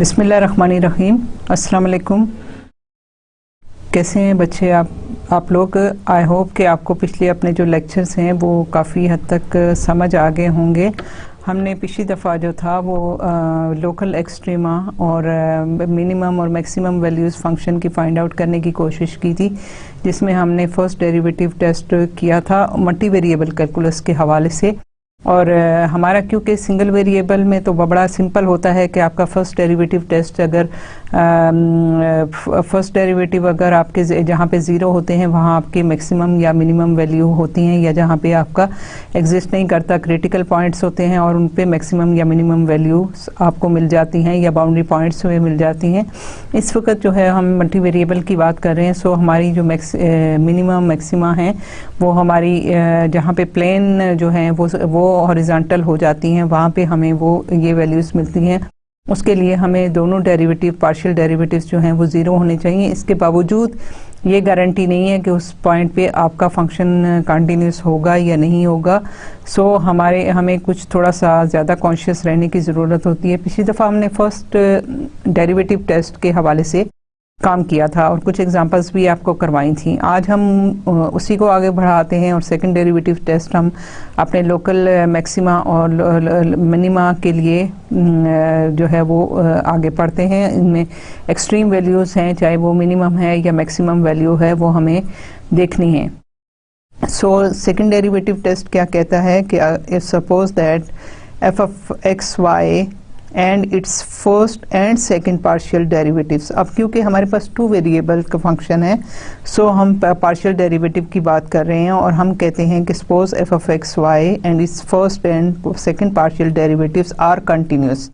बिस्मिल्लाहिर्रहमानिर्रहीम। अस्सलाम वालेकुम। कैसे हैं बच्चे आप लोग? आई होप कि आपको पिछले अपने जो लेक्चर्स हैं वो काफ़ी हद तक समझ आ गए होंगे। हमने पिछली दफ़ा जो था वो लोकल एक्सट्रीमा और मिनिमम और मैक्सिमम वैल्यूज़ फंक्शन की फ़ाइंड आउट करने की कोशिश की थी, जिसमें हमने फ़र्स्ट डेरिवेटिव टेस्ट किया था मल्टी वेरिएबल कैलकुलस के हवाले से। और हमारा क्योंकि सिंगल वेरिएबल में तो बड़ा सिंपल होता है कि आपका फ़र्स्ट डेरिवेटिव टेस्ट अगर फ़र्स्ट डेरिवेटिव अगर आपके जहाँ पे ज़ीरो होते हैं वहाँ आपके मैक्सिमम या मिनिमम वैल्यू होती हैं, या जहाँ पे आपका एग्जिस्ट नहीं करता क्रिटिकल पॉइंट्स होते हैं और उन पे मैक्सिमम या मिनिमम वैल्यूज आपको मिल जाती हैं या बाउंड्री पॉइंट्स में मिल जाती हैं। इस वक्त जो है हम मल्टी वेरिएबल की बात कर रहे हैं। सो हमारी जो मिनिमम मैक्सिमा हैं वो हमारी जहाँ पे प्लेन जो हैं वो हॉरिजॉन्टल हो जाती हैं, वहाँ पे हमें वो ये वैल्यूज़ मिलती हैं। उसके लिए हमें दोनों डेरिवेटिव पार्शियल डेरिवेटिव्स जो हैं वो ज़ीरो होने चाहिए। इसके बावजूद ये गारंटी नहीं है कि उस पॉइंट पे आपका फंक्शन कंटिन्यूस होगा या नहीं होगा। सो हमें कुछ थोड़ा सा ज़्यादा कॉन्शियस रहने की ज़रूरत होती है। पिछली दफ़ा हमने फ़र्स्ट डेरिवेटिव टेस्ट के हवाले से काम किया था और कुछ एग्जांपल्स भी आपको करवाई थी। आज हम उसी को आगे बढ़ाते हैं और सेकंड डेरिवेटिव टेस्ट हम अपने लोकल मैक्सिमा और मिनिमा के लिए जो है वो आगे पढ़ते हैं। इनमें एक्सट्रीम वैल्यूज़ हैं, चाहे वो मिनिमम है या मैक्सिमम वैल्यू है, वो हमें देखनी है। सो सेकंड डेरिवेटिव टेस्ट क्या कहता है कि suppose that f of x y and it's first and second partial derivatives. अब क्योंकि हमारे पास टू वेरिएबल का फंक्शन है, सो हम पार्शियल डेरिवेटिव की बात कर रहे हैं और हम कहते हैं कि suppose f of x y and it's first and second partial derivatives are continuous.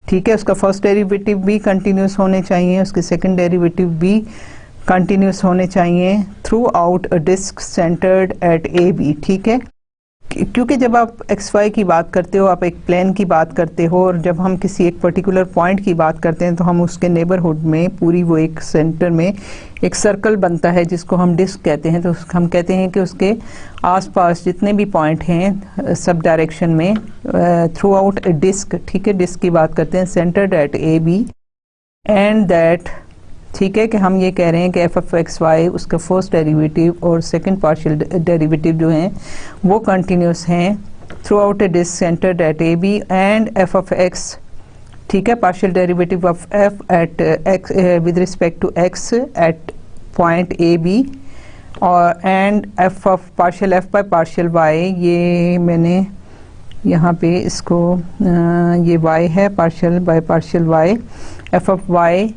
ठीक है, उसका फर्स्ट डेरिवेटिव भी कंटिन्यूस होने चाहिए, उसके सेकंड डेरिवेटिव भी कंटिन्यूस होने चाहिए throughout a disc centred at A B. ठीक है, क्योंकि जब आप एक्स वाई की बात करते हो आप एक प्लेन की बात करते हो, और जब हम किसी एक पर्टिकुलर पॉइंट की बात करते हैं तो हम उसके नेबरहुड में पूरी वो एक सेंटर में एक सर्कल बनता है जिसको हम डिस्क कहते हैं। तो हम कहते हैं कि उसके आसपास जितने भी पॉइंट हैं सब डायरेक्शन में थ्रू आउट ए डिस्क, ठीक है, डिस्क की बात करते हैं, centered at A B and that, ठीक है, कि हम ये कह रहे हैं कि एफ ऑफ एक्स वाई उसका फर्स्ट डेरिवेटिव और सेकंड पार्शियल डेरिवेटिव जो हैं वो कंटिन्यूस हैं throughout a disc centred at A B and F of X, ठीक है, partial derivative of F at X with respect to X at point A B, और and F of partial F by partial Y, ये मैंने यहाँ पे इसको ये Y है, partial by partial Y, F of Y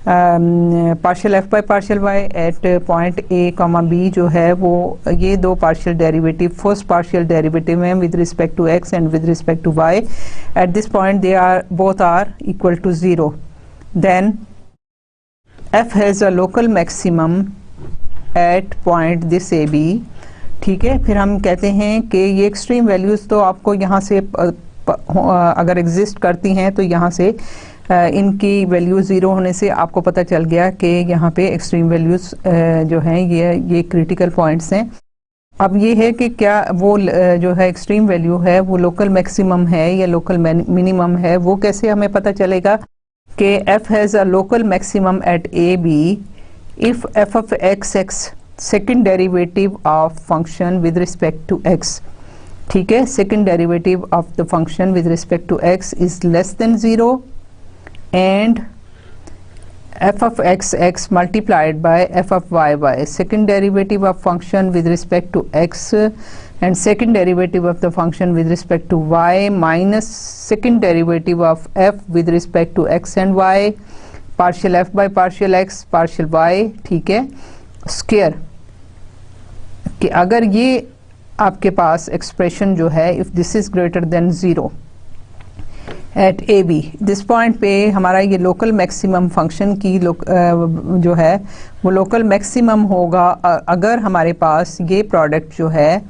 partial F by partial Y at point A comma B जो है वो ये दो partial derivative first partial derivative हैं with respect to X and with respect to Y. At this point they are both are equal to zero. Then F has a local maximum at point this A B. ठीक है, फिर हम कहते हैं कि ये extreme values तो आपको यहाँ से अगर एग्जिस्ट करती हैं तो यहाँ से इनकी वैल्यू ज़ीरो होने से आपको पता चल गया कि यहाँ पे एक्सट्रीम वैल्यूज़ जो हैं ये क्रिटिकल पॉइंट्स हैं। अब ये है कि क्या वो जो है एक्सट्रीम वैल्यू है वो लोकल मैक्सिमम है या लोकल मिनिमम है, वो कैसे हमें पता चलेगा कि f has a local maximum at A b if f of x x second derivative of function with respect to x, ठीक है, second derivative of the function with respect to x is less than zero and f of x x multiplied by f of y y, second derivative of function with respect to x and second derivative of the function with respect to y minus second derivative of f with respect to x and y, partial f by partial x partial y, ठीक है, square. कि अगर ये आपके पास expression जो है if this is greater than zero at A b, this point पे हमारा ये लोकल मैक्सिमम फंक्शन की जो है वो लोकल मैक्सिमम होगा अगर हमारे पास ये प्रोडक्ट जो है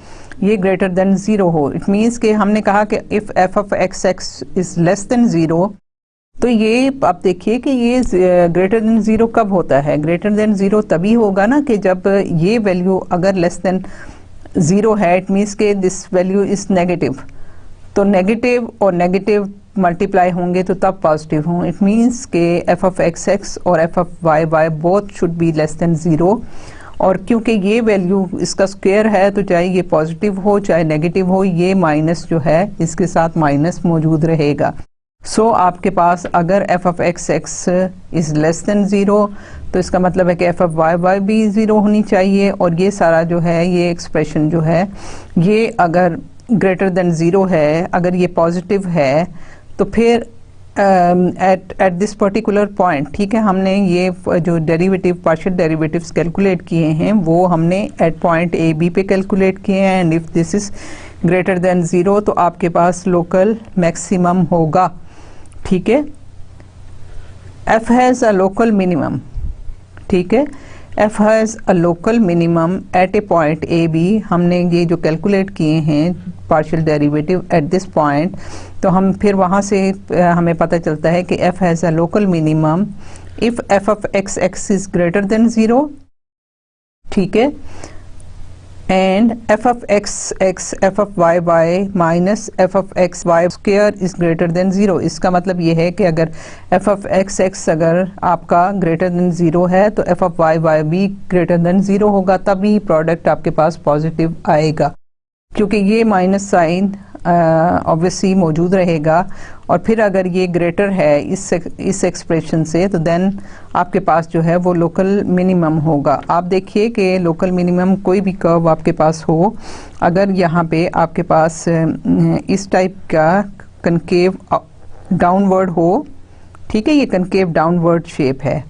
ये ग्रेटर देन ज़ीरो हो। इट मीन्स कि हमने कहा कि if f of x x is less than zero, तो ये आप देखिए कि ये ग्रेटर देन ज़ीरो कब होता है? ग्रेटर देन ज़ीरो तभी होगा ना कि जब ये वैल्यू अगर लेस देन ज़ीरो है, इट मीन्स के दिस वैल्यू इज़ नेगेटिव। तो नेगेटिव और नेगेटिव मल्टीप्लाई होंगे तो तब पॉजिटिव हों। इट मीन्स के एफ ऑफ एक्स एक्स और f of y y both should be less than zero. और क्योंकि ये वैल्यू इसका स्क्वायर है तो चाहे ये पॉजिटिव हो चाहे नेगेटिव हो, ये माइनस जो है इसके साथ माइनस मौजूद रहेगा। सो आपके पास अगर F of x x is less than zero तो इसका मतलब है कि एफ ऑफ वाई वाई भी ज़ीरो होनी चाहिए। और ये सारा जो है ये एक्सप्रेशन जो है ये अगर ग्रेटर देन ज़ीरो है, अगर ये पॉजिटिव है तो फिर एट दिस पर्टिकुलर पॉइंट, ठीक है, हमने ये जो डेरिवेटिव पार्शियल डेरिवेटिव्स कैलकुलेट किए हैं वो हमने एट पॉइंट ए बी पे कैलकुलेट किए हैं। And if this is greater than zero तो आपके पास लोकल मैक्सिमम होगा, ठीक है। F has a local minimum, ठीक है, f has a local minimum at a point A b. हमने ये जो कैलकुलेट किए हैं partial derivative at this point, तो हम फिर वहाँ से हमें पता चलता है कि f has a local minimum if f of x x is greater than zero, ठीक है, and F of x x F of y Y minus F of x Y square is greater than zero. इसका मतलब ये है कि अगर F of x x अगर आपका ग्रेटर देन ज़ीरो है तो एफ ऑफ वाई वाई भी ग्रेटर देन ज़ीरो होगा, तभी प्रोडक्ट आपके पास पॉजिटिव आएगा, क्योंकि ये माइनस साइन ऑब्वियसली मौजूद रहेगा। और फिर अगर ये ग्रेटर है इस एक्सप्रेशन से तो देन आपके पास जो है वो लोकल मिनिमम होगा। आप देखिए कि लोकल मिनिमम कोई भी कर्व आपके पास हो, अगर यहाँ पे आपके पास इस टाइप का कनकेव डाउनवर्ड हो, ठीक है, ये कनकेव डाउनवर्ड शेप है,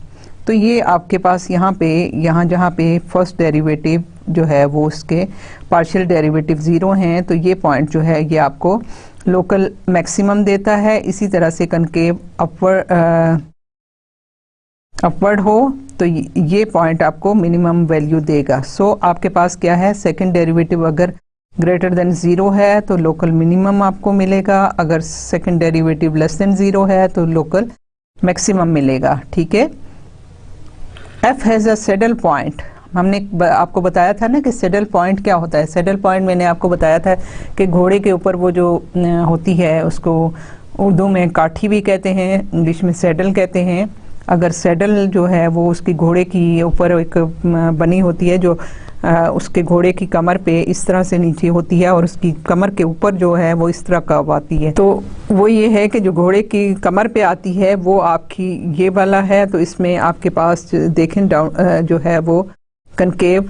तो ये आपके पास यहाँ जहाँ पे फर्स्ट डेरिवेटिव जो है वो उसके पार्शियल डेरिवेटिव ज़ीरो हैं, तो ये पॉइंट जो है ये आपको लोकल मैक्सिमम देता है। इसी तरह से कनकेव अपवर्ड हो तो ये पॉइंट आपको मिनिमम वैल्यू देगा। सो आपके पास क्या है, सेकंड डेरिवेटिव अगर ग्रेटर देन ज़ीरो है तो लोकल मिनिमम आपको मिलेगा, अगर second derivative less than zero है तो लोकल मैक्सिमम मिलेगा, ठीक है। F has a saddle point, हमने आपको बताया था ना कि सैडल पॉइंट क्या होता है। सैडल पॉइंट मैंने आपको बताया था कि घोड़े के ऊपर वो जो होती है उसको उर्दू में काठी भी कहते हैं, इंग्लिश में सैडल कहते हैं। अगर सैडल जो है वो उसकी घोड़े की ऊपर एक बनी होती है जो उसके घोड़े की कमर पे इस तरह से नीचे होती है और उसकी कमर के ऊपर जो है वो इस तरह कर्व आती है, तो वो ये है कि जो घोड़े की कमर पे आती है वो आपकी ये वाला है। तो इसमें आपके पास देखें डाउन जो है वो कनकेव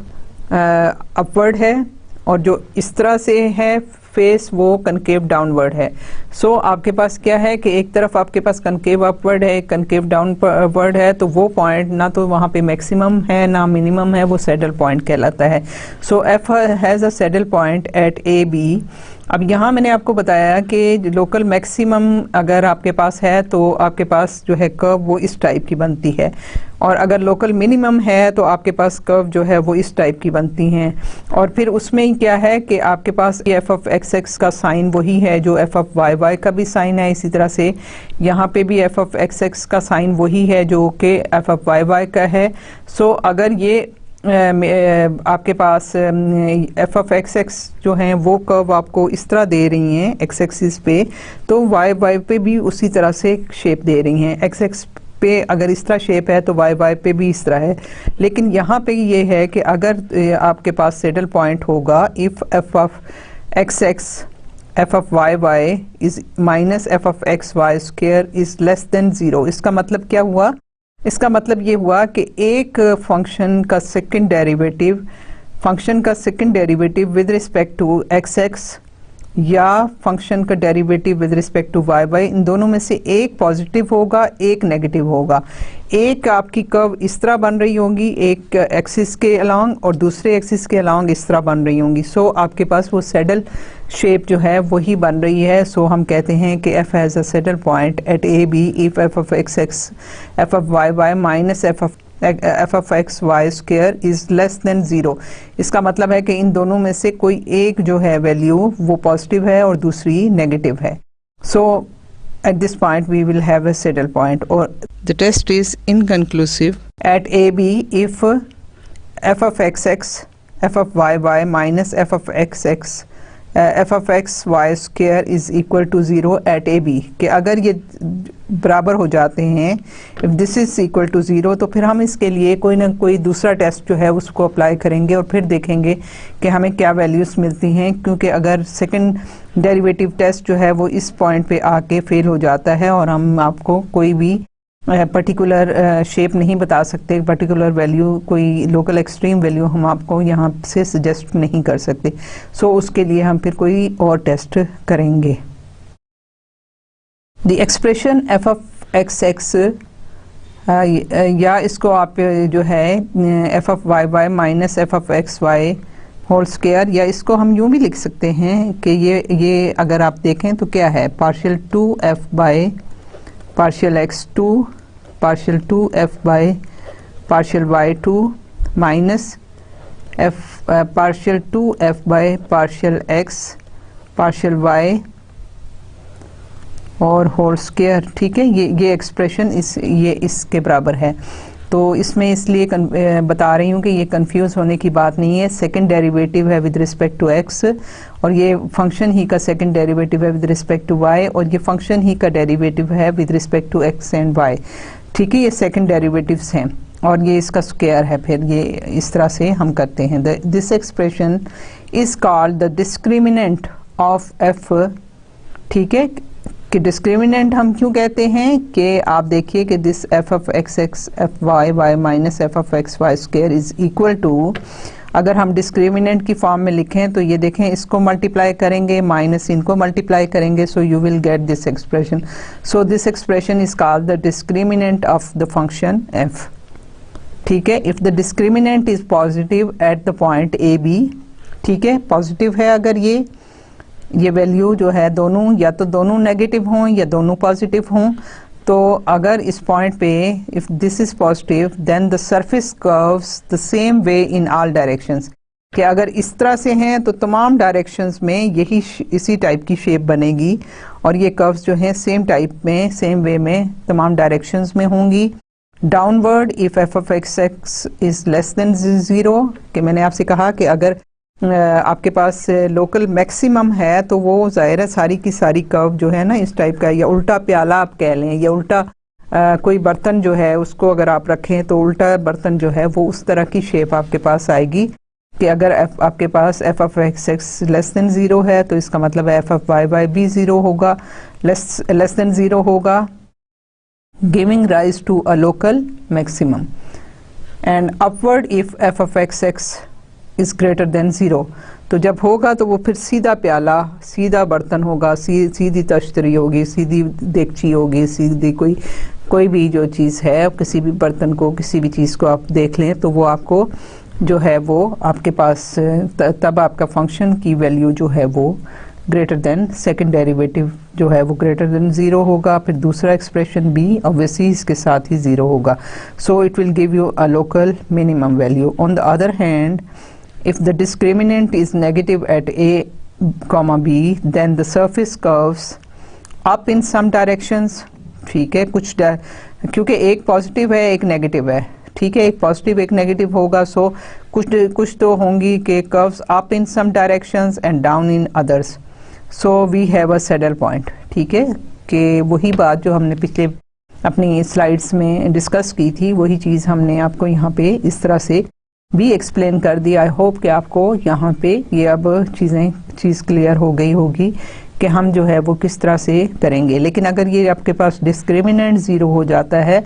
अपवर्ड है और जो इस तरह से है फेस वो कनकेव डाउनवर्ड है। सो आपके पास क्या है कि एक तरफ आपके पास कनकेव अपवर्ड है, कनकेव डाउनवर्ड है, तो वो पॉइंट ना तो वहाँ पे मैक्सिमम है ना मिनिमम है, वो सैडल पॉइंट कहलाता है। So F has a saddle point at A B. अब यहाँ मैंने आपको बताया कि लोकल मैक्सिमम अगर आपके पास है तो आपके पास जो है कर्व वो इस टाइप की बनती है, और अगर लोकल मिनिमम है तो आपके पास कर्व जो है वो इस टाइप की बनती हैं। और फिर उसमें क्या है कि आपके पास एफ ऑफ एक्स एक्स का साइन वही है जो एफ ऑफ वाई वाई का भी साइन है, इसी तरह से यहाँ पे भी एफ ऑफ एक्स एक्स का साइन वही है जो कि एफ ऑफ वाई वाई का है। सो अगर ये आपके पास एफ ऑफ एक्स एक्स जो हैं वो कर्व आपको इस तरह दे रही हैं एक्स एक्सिस पे, तो वाई वाई पे भी उसी तरह से शेप दे रही हैं। एक्स एक्स पे अगर इस तरह शेप है तो वाई वाई पे भी इस तरह है, लेकिन यहाँ पे ये है कि अगर आपके पास सैडल पॉइंट होगा if f of x x F of y y is minus F of x Y square is less than zero. इसका मतलब क्या हुआ, इसका मतलब ये हुआ कि एक फंक्शन का second derivative with respect to X x या फंक्शन का derivative with respect to Y Y, इन दोनों में से एक पॉजिटिव होगा एक नेगेटिव होगा। एक आपकी कर्व इस तरह बन रही होगी एक एक्सिस के अलॉन्ग और दूसरे एक्सिस के अलॉन्ग इस तरह बन रही होंगी। सो आपके पास वो सैडल शेप जो है वही बन रही है। सो हम कहते हैं कि f has a saddle point at A b if f of x x F of y Y minus F of x Y square is less than zero. इसका मतलब है कि इन दोनों में से कोई एक जो है वैल्यू वो पॉजिटिव है और दूसरी नेगेटिव है। सो at this point we will have a saddle point, or the test is inconclusive at AB if f of xx f of yy minus f of xx f of x Y square is equal to 0 at A b, कि अगर ये बराबर हो जाते हैं, if this is equal to 0, तो फिर हम इसके लिए कोई ना कोई दूसरा टेस्ट जो है उसको अप्लाई करेंगे और फिर देखेंगे कि हमें क्या वैल्यूज़ मिलती हैं, क्योंकि अगर सेकंड डेरिवेटिव टेस्ट जो है वो इस पॉइंट पे आके फेल हो जाता है और हम आपको कोई भी पर्टिकुलर शेप नहीं बता सकते, पर्टिकुलर वैल्यू, कोई लोकल एक्सट्रीम वैल्यू हम आपको यहाँ से सजेस्ट नहीं कर सकते। सो उसके लिए हम फिर कोई और टेस्ट करेंगे। The expression f of x x, या इसको आप जो है f of y Y minus F of x y whole square, या इसको हम यूँ भी लिख सकते हैं कि ये अगर आप देखें तो क्या है, partial 2f by partial x2 partial 2f by partial y2 minus f partial 2f by partial x partial y और होल स्क्वायर। ठीक है, ये एक्सप्रेशन ये इसके बराबर है। तो इसमें इसलिए बता रही हूँ कि ये कंफ्यूज होने की बात नहीं है। सेकंड डेरिवेटिव है विद रिस्पेक्ट टू x, और ये फंक्शन ही का सेकंड डेरिवेटिव है विद रिस्पेक्ट टू y, और ये फंक्शन ही का डेरिवेटिव है with respect to x and y। ठीक है, ये सेकंड डेरिवेटिव्स हैं और ये इसका स्क्वायर है। फिर ये इस तरह से हम करते हैं। This expression is called the discriminant of f। ठीक है, कि डिस्क्रिमिनेंट हम क्यों कहते हैं कि आप देखिए कि this f of x x f y Y minus F of x Y square is equal to, अगर हम डिस्क्रिमिनेंट की फॉर्म में लिखें तो ये देखें, इसको मल्टीप्लाई करेंगे माइनस इनको मल्टीप्लाई करेंगे, so you will get this expression. So this expression is called the discriminant of the function f. ठीक है, if the discriminant is positive at the point A B, ठीक है, पॉजिटिव है अगर ये वैल्यू जो है दोनों, या तो दोनों नेगेटिव हों या दोनों पॉजिटिव हों, तो अगर इस पॉइंट पे if this is positive then the surface curves the same way in all directions, कि अगर इस तरह से हैं तो तमाम डायरेक्शंस में यही इसी टाइप की शेप बनेगी, और ये कर्व्स जो हैं सेम टाइप में सेम वे में तमाम डायरेक्शंस में होंगी। Downward if f of x x is less than 0, कि मैंने आपसे कहा कि अगर आपके पास लोकल मैक्सिमम है तो वो ज़ाहिर है सारी की सारी कर्व जो है ना इस टाइप का, या उल्टा प्याला आप कह लें, या उल्टा कोई बर्तन जो है उसको अगर आप रखें तो उल्टा बर्तन जो है वो उस तरह की शेप आपके पास आएगी। कि अगर आपके पास F of x X less than 0 है तो इसका मतलब एफ ऑफ वाई वाई भी 0 होगा, लेस देन 0 होगा, giving rise to a local maximum. And upward if f of x x is greater than 0, तो जब होगा तो वो फिर सीधा प्याला, सीधा बर्तन होगा, सीधी तश्तरी होगी, सीधी देगची होगी, सीधी कोई भी जो चीज़ है, किसी भी बर्तन को, किसी भी चीज़ को आप देख लें तो वो आपको जो है वो आपके पास तब आपका फंक्शन की वैल्यू जो है वो ग्रेटर देन सेकंड डेरिवेटिव जो है वो ग्रेटर देन 0 होगा। फिर दूसरा एक्सप्रेशन भी ऑब्वियसली इसके साथ ही 0 होगा। So it will give you a local minimum value. On the other hand, if the discriminant is negative at a comma b, then the surface curves up in some directions। ठीक है, कुछ क्योंकि एक positive है एक negative है, ठीक है, एक पॉजिटिव एक नेगेटिव होगा, सो कुछ तो होंगी कि curves up in some directions and down in others. So we have a saddle point. ठीक है, कि वही बात जो हमने पिछले अपनी स्लाइड्स में डिस्कस की थी, वही चीज़ हमने आपको यहाँ पे इस तरह से भी एक्सप्लेन कर दी। आई होप कि आपको यहाँ पे ये अब चीज़ क्लियर हो गई होगी कि हम जो है वो किस तरह से करेंगे। लेकिन अगर ये आपके पास डिस्क्रिमिनेंट 0 हो जाता है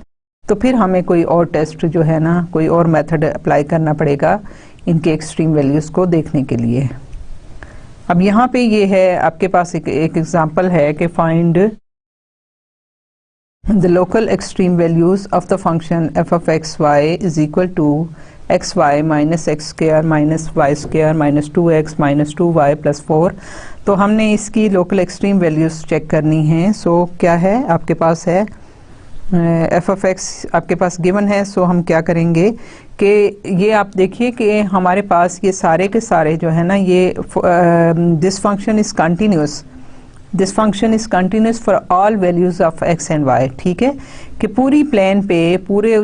तो फिर हमें कोई और टेस्ट जो है ना, कोई और मेथड अप्लाई करना पड़ेगा इनके एक्सट्रीम वैल्यूज़ को देखने के लिए। अब यहाँ पे ये है आपके पास एक एग्जांपल है कि find the local extreme values of the function f of x y is equal to x y minus x square minus y square minus 2x minus 2y plus 4। तो हमने इसकी लोकल एक्सट्रीम वैल्यूज़ चेक करनी है। सो क्या है आपके पास है f of x आपके पास गिवन है। सो हम क्या करेंगे कि ये आप देखिए कि हमारे पास ये सारे के सारे जो है ना, ये this function is continuous. This function is continuous for all values of x and y. ठीक है, कि पूरी प्लेन पे पूरे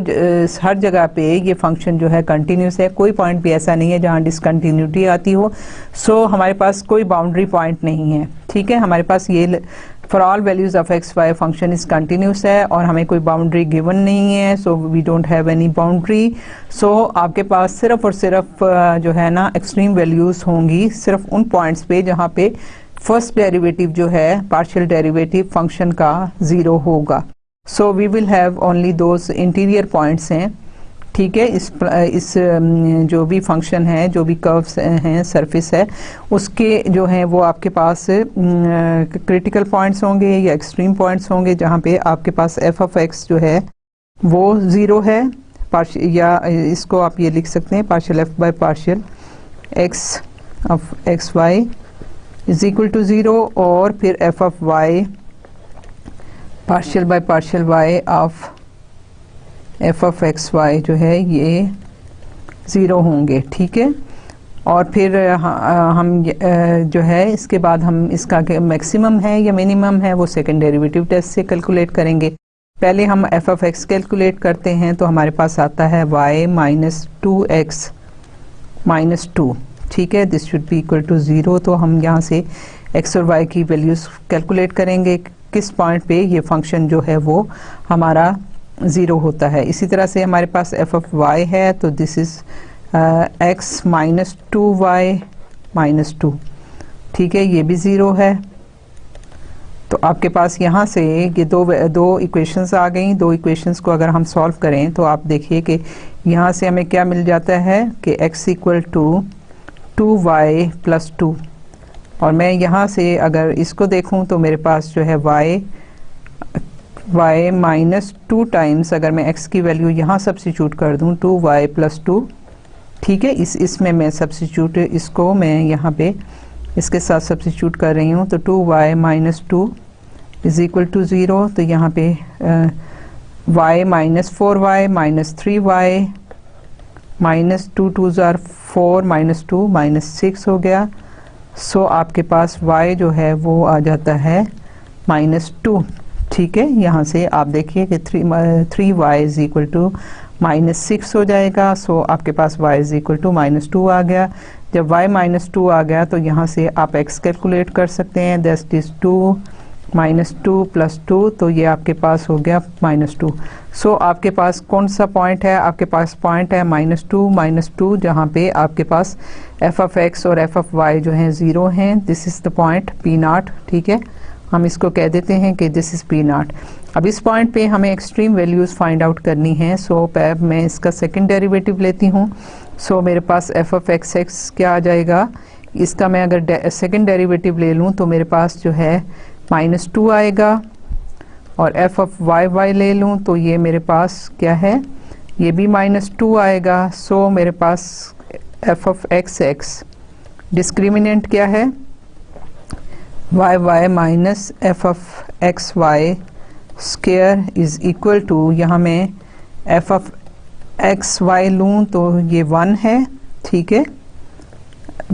हर जगह पे ये फंक्शन जो है कंटिन्यूस है, कोई पॉइंट भी ऐसा नहीं है जहाँ डिसकंटिन्यूटी आती हो। सो हमारे पास कोई बाउंड्री पॉइंट नहीं है। ठीक है, हमारे पास ये for all values of x Y function is continuous है और हमें कोई बाउंड्री गिवन नहीं है, so we don't have any boundary. So आपके पास सिर्फ और सिर्फ जो है ना एक्सट्रीम वैल्यूज होंगी सिर्फ उन पॉइंट्स पे जहाँ पे फर्स्ट डेरिवेटिव जो है पार्शियल डेरिवेटिव फंक्शन का 0 होगा। So we will have only those interior points हैं। ठीक है, इस जो भी फंक्शन है, जो भी कर्व्स हैं, सरफेस है, उसके जो हैं वो आपके पास क्रिटिकल पॉइंट्स होंगे या एक्सट्रीम पॉइंट्स होंगे जहाँ पे आपके पास एफ ऑफ एक्स जो है वो 0 है, या इसको आप ये लिख सकते हैं partial F by partial x of x y is equal to 0, और फिर f of Y partial by partial y of f of x y जो है ये 0 होंगे। ठीक है, और फिर हम जो है इसके बाद हम इसका मैक्सिमम है या मिनिमम है वो सेकंड डेरिवेटिव टेस्ट से कैलकुलेट करेंगे। पहले हम एफ ऑफ एक्स कैलकुलेट करते हैं, तो हमारे पास आता है y माइनस 2x माइनस 2। ठीक है, this should be equal to 0। तो हम यहाँ से x और y की वैल्यूज कैलकुलेट करेंगे किस पॉइंट पे ये फंक्शन जो है वो हमारा 0 होता है। इसी तरह से हमारे पास एफ ऑफ y है, तो this is x minus 2y minus 2। ठीक है, ये भी 0 है। तो आपके पास यहाँ से ये दो इक्वेशंस आ गई। दो इक्वेशंस को अगर हम सॉल्व करें तो आप देखिए कि यहाँ से हमें क्या मिल जाता है कि x equal to 2y plus 2, और मैं यहाँ से अगर इसको देखूँ तो मेरे पास जो है y माइनस 2 टाइम्स, अगर मैं x की वैल्यू यहाँ सब्स्टिट्यूट कर दूँ 2y प्लस 2। ठीक है, इसमें मैं सब्स्टिट्यूट इसको मैं यहाँ पे इसके साथ सब्स्टिट्यूट कर रही हूँ, तो 2y minus 2 is equal to 0। तो यहाँ पे y minus 4y minus 3y minus 2 2 जार 4 माइनस 2 माइनस 6 हो गया। सो आपके पास y जो है वो आ जाता है माइनस 2। ठीक है, यहाँ से आप देखिए कि 3y is equal to minus 6 हो जाएगा। सो आपके पास y is equal to minus 2 आ गया। जब y माइनस 2 आ गया तो यहाँ से आप x कैलकुलेट कर सकते हैं, दैट इज 2 माइनस 2 प्लस 2, तो ये आपके पास हो गया माइनस 2। सो आपके पास कौन सा पॉइंट है? आपके पास पॉइंट है माइनस 2 जहाँ पे आपके पास एफ ऑफ एक्स और एफ ऑफ वाई जो हैं 0 हैं। This is the point P0। ठीक है, हम इसको कह देते हैं कि दिस इज़ P0। अब इस पॉइंट पे हमें एक्सट्रीम वैल्यूज़ फाइंड आउट करनी है। सो मैं इसका सेकंड डेरिवेटिव लेती हूँ। सो मेरे पास एफ ऑफ एक्स एक्स क्या आ जाएगा, इसका मैं अगर सेकंड डेरिवेटिव ले लूँ तो मेरे पास जो है माइनस 2 आएगा, और एफ ऑफ वाई वाई ले लूँ तो ये मेरे पास क्या है, ये भी माइनस 2 आएगा। सो मेरे पास F of x X discriminant क्या है, Y Y minus F of x Y square is equal to, यहाँ मैं एफ ऑफ एक्स वाई लूँ तो ये 1 है। ठीक है,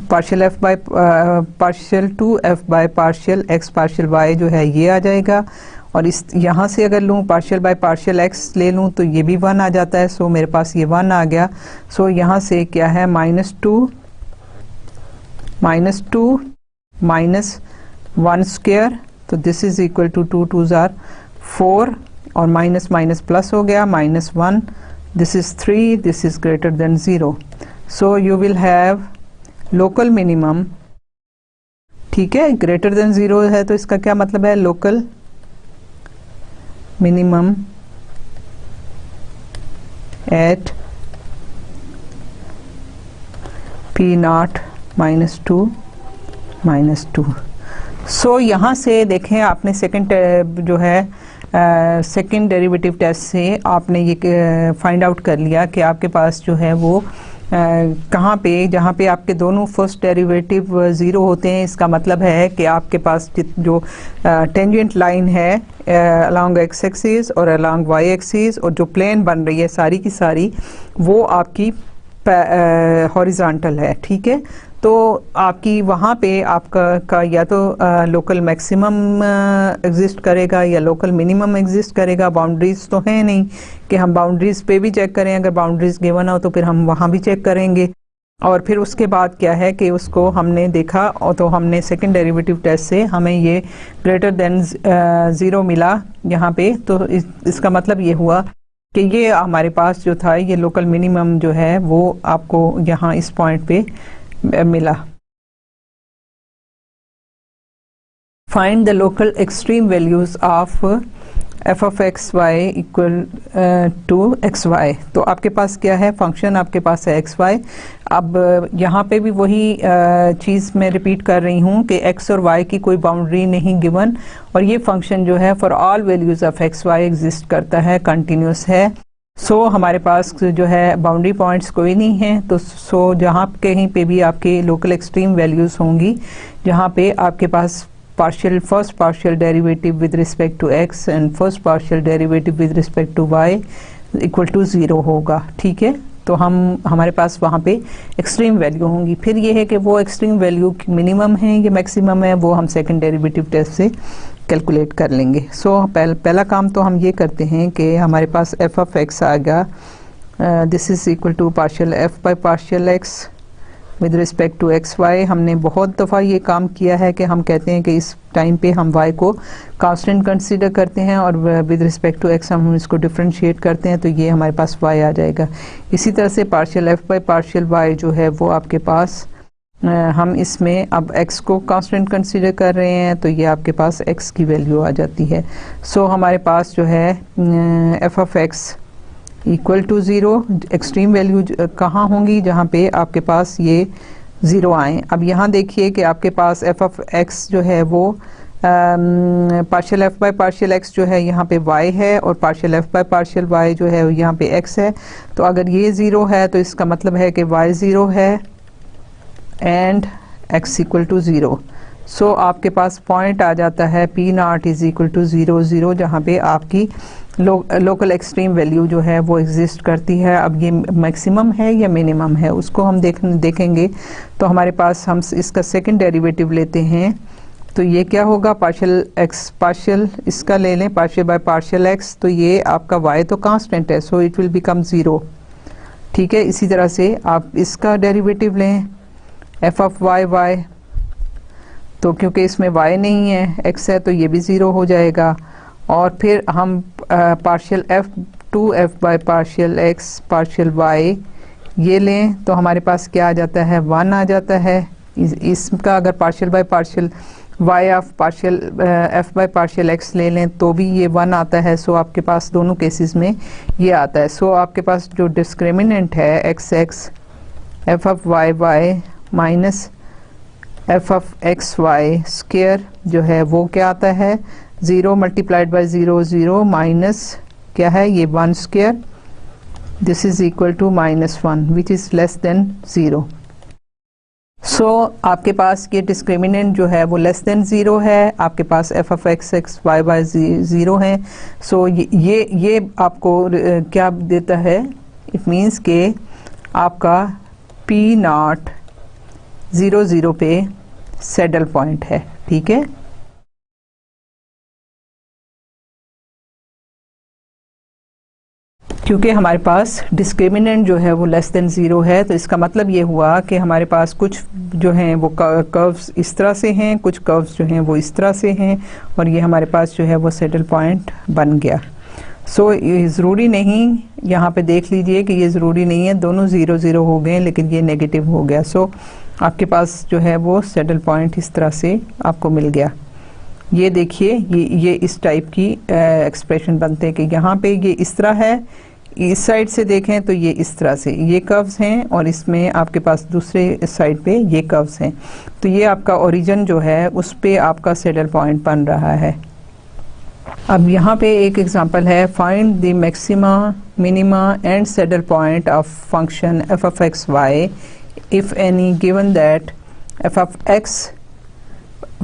partial F by partial 2f by partial x partial y जो है ये आ जाएगा, और इस यहाँ से अगर लूँ पार्शियल बाय पार्शियल x ले लूँ तो ये भी 1 आ जाता है। सो मेरे पास ये 1 आ गया। सो यहाँ से क्या है माइनस 2 माइनस 1 स्क्वायर, तो दिस इज इक्वल टू 2 2 जार 4, और माइनस माइनस प्लस हो गया minus 1, this is 3, this is greater than 0। So you will have local minimum. ठीक है, ग्रेटर देन 0 है तो इसका क्या मतलब है, local minimum at P0 minus 2 minus 2। So यहाँ से देखें आपने सेकंड जो है सेकंड डेरिवेटिव टेस्ट से आपने ये फाइंड आउट कर लिया कि आपके पास जो है वो कहाँ पे, जहाँ पे आपके दोनों फर्स्ट डेरिवेटिव 0 होते हैं। इसका मतलब है कि आपके पास जो टेंजेंट लाइन है अलोंग एक्स एक्सिस और अलोंग वाई एक्सिस, और जो प्लेन बन रही है सारी की सारी वो आपकी हॉरिजॉन्टल है। ठीक है, तो आपकी वहाँ पे आपका या तो लोकल मैक्सिमम एग्जिस्ट करेगा या लोकल मिनिमम एग्जिस्ट करेगा। बाउंड्रीज तो है नहीं कि हम बाउंड्रीज पे भी चेक करें, अगर बाउंड्रीज गिवन हो तो फिर हम वहाँ भी चेक करेंगे। और फिर उसके बाद क्या है कि उसको हमने देखा और तो हमने सेकंड डेरिवेटिव टेस्ट से हमें ये ग्रेटर देन 0 मिला यहाँ पे। तो इसका मतलब ये हुआ कि ये हमारे पास जो था ये लोकल मिनिमम जो है वो आपको यहाँ इस पॉइंट पे मिला। Find the local extreme values of f of x y equal to x y. तो आपके पास क्या है, फंक्शन आपके पास है एक्स वाई। अब यहाँ पे भी वही चीज़ मैं रिपीट कर रही हूँ कि एक्स और वाई की कोई बाउंड्री नहीं गिवन, और ये फंक्शन जो है for all values of x y exist करता है, कंटिन्यूस है। सो हमारे पास जो है बाउंड्री पॉइंट्स कोई नहीं है। तो जहाँ कहीं पे भी आपके लोकल एक्सट्रीम वैल्यूज़ होंगी, जहाँ पे आपके पास first partial derivative with respect to X and first partial derivative with respect to Y equal to 0 होगा, ठीक है। तो हमारे पास वहाँ पे एक्सट्रीम वैल्यू होंगी। फिर ये है कि वो एक्सट्रीम वैल्यू मिनिमम है या मैक्सिमम है, वो हम सेकंड डेरिवेटिव टेस्ट से कैलकुलेट कर लेंगे। पहला काम तो हम ये करते हैं कि हमारे पास एफ ऑफ एक्स आ गया, this is equal to partial F by partial x with respect to x y. हमने बहुत दफ़ा ये काम किया है कि हम कहते हैं कि इस टाइम पे हम वाई को कांस्टेंट कंसीडर करते हैं और विद रिस्पेक्ट टू एक्स हम इसको डिफरेंशिएट करते हैं, तो ये हमारे पास वाई आ जाएगा। इसी तरह से partial F by partial y जो है वो आपके पास हम इसमें अब x को कांस्टेंट कंसीडर कर रहे हैं, तो ये आपके पास x की वैल्यू आ जाती है। सो हमारे पास जो है f of x equal to 0, extreme value कहाँ होंगी, जहाँ पे आपके पास ये 0 आए। अब यहाँ देखिए कि आपके पास f ऑफ x जो है वो partial f by partial x जो है यहाँ पे y है, और partial f by partial y जो है यहाँ पे x है। तो अगर ये 0 है तो इसका मतलब है कि y 0 है एंड x इक्वल टू 0। सो आपके पास पॉइंट आ जाता है P naught is equal to 0 0, जहाँ पे आपकी लोकल एक्सट्रीम वैल्यू जो है वो एग्जिस्ट करती है। अब ये मैक्सिमम है या मिनिमम है उसको हम देखेंगे। तो हमारे पास हम इसका सेकंड डेरिवेटिव लेते हैं, तो ये क्या होगा, पार्शियल x पार्शियल इसका ले लें पार्शियल बाय पार्शियल x, तो ये आपका y तो कांस्टेंट है, सो इट विल बिकम 0, ठीक है। इसी तरह से आप इसका डेरिवेटिव लें f ऑफ y, तो क्योंकि इसमें y नहीं है x है तो ये भी 0 हो जाएगा। और फिर हम partial f by partial x partial y ये लें, तो हमारे पास क्या आ जाता है, 1 आ जाता है। इसका अगर partial by partial y of partial f by partial x ले लें तो भी ये 1 आता है। सो आपके पास दोनों केसेस में ये आता है। सो आपके पास जो डिस्क्रिमिनेंट है x f of y minus F of x Y square जो है वो क्या आता है, 0 मल्टीप्लाइड बाय 0 0 माइनस क्या है ये 1 square, this is equal to -1 which is less than 0। सो आपके पास ये डिस्क्रिमिनेंट जो है वो लेस देन 0 है, आपके पास F of x X Y by 0 है। सो ये आपको क्या देता है, इट मीन्स के आपका P नॉट 0 0 पे सैडल पॉइंट है, ठीक है। क्योंकि हमारे पास डिस्क्रिमिनेंट जो है वो लेस देन 0 है, तो इसका मतलब ये हुआ कि हमारे पास कुछ जो हैं वो कर्व्स इस तरह से हैं, कुछ कर्व्स जो हैं वो इस तरह से हैं, और ये हमारे पास जो है वो सैडल पॉइंट बन गया। सो ये ज़रूरी नहीं, यहाँ पे देख लीजिए कि ये ज़रूरी नहीं है दोनों 0 0 हो गए, लेकिन ये नेगेटिव हो गया। सो आपके पास जो है वो सैडल पॉइंट इस तरह से आपको मिल गया। ये देखिए ये इस टाइप की एक्सप्रेशन बनते हैं कि यहाँ पे ये इस तरह है, इस साइड से देखें तो ये इस तरह से ये कर्व्स हैं, और इसमें आपके पास दूसरे साइड पे ये कर्व्स हैं। तो ये आपका ओरिजिन जो है उस पे आपका सैडल पॉइंट बन रहा है। अब यहाँ पे एक एग्जांपल है, find the maxima minima and saddle point of function f of x y if any given that f of x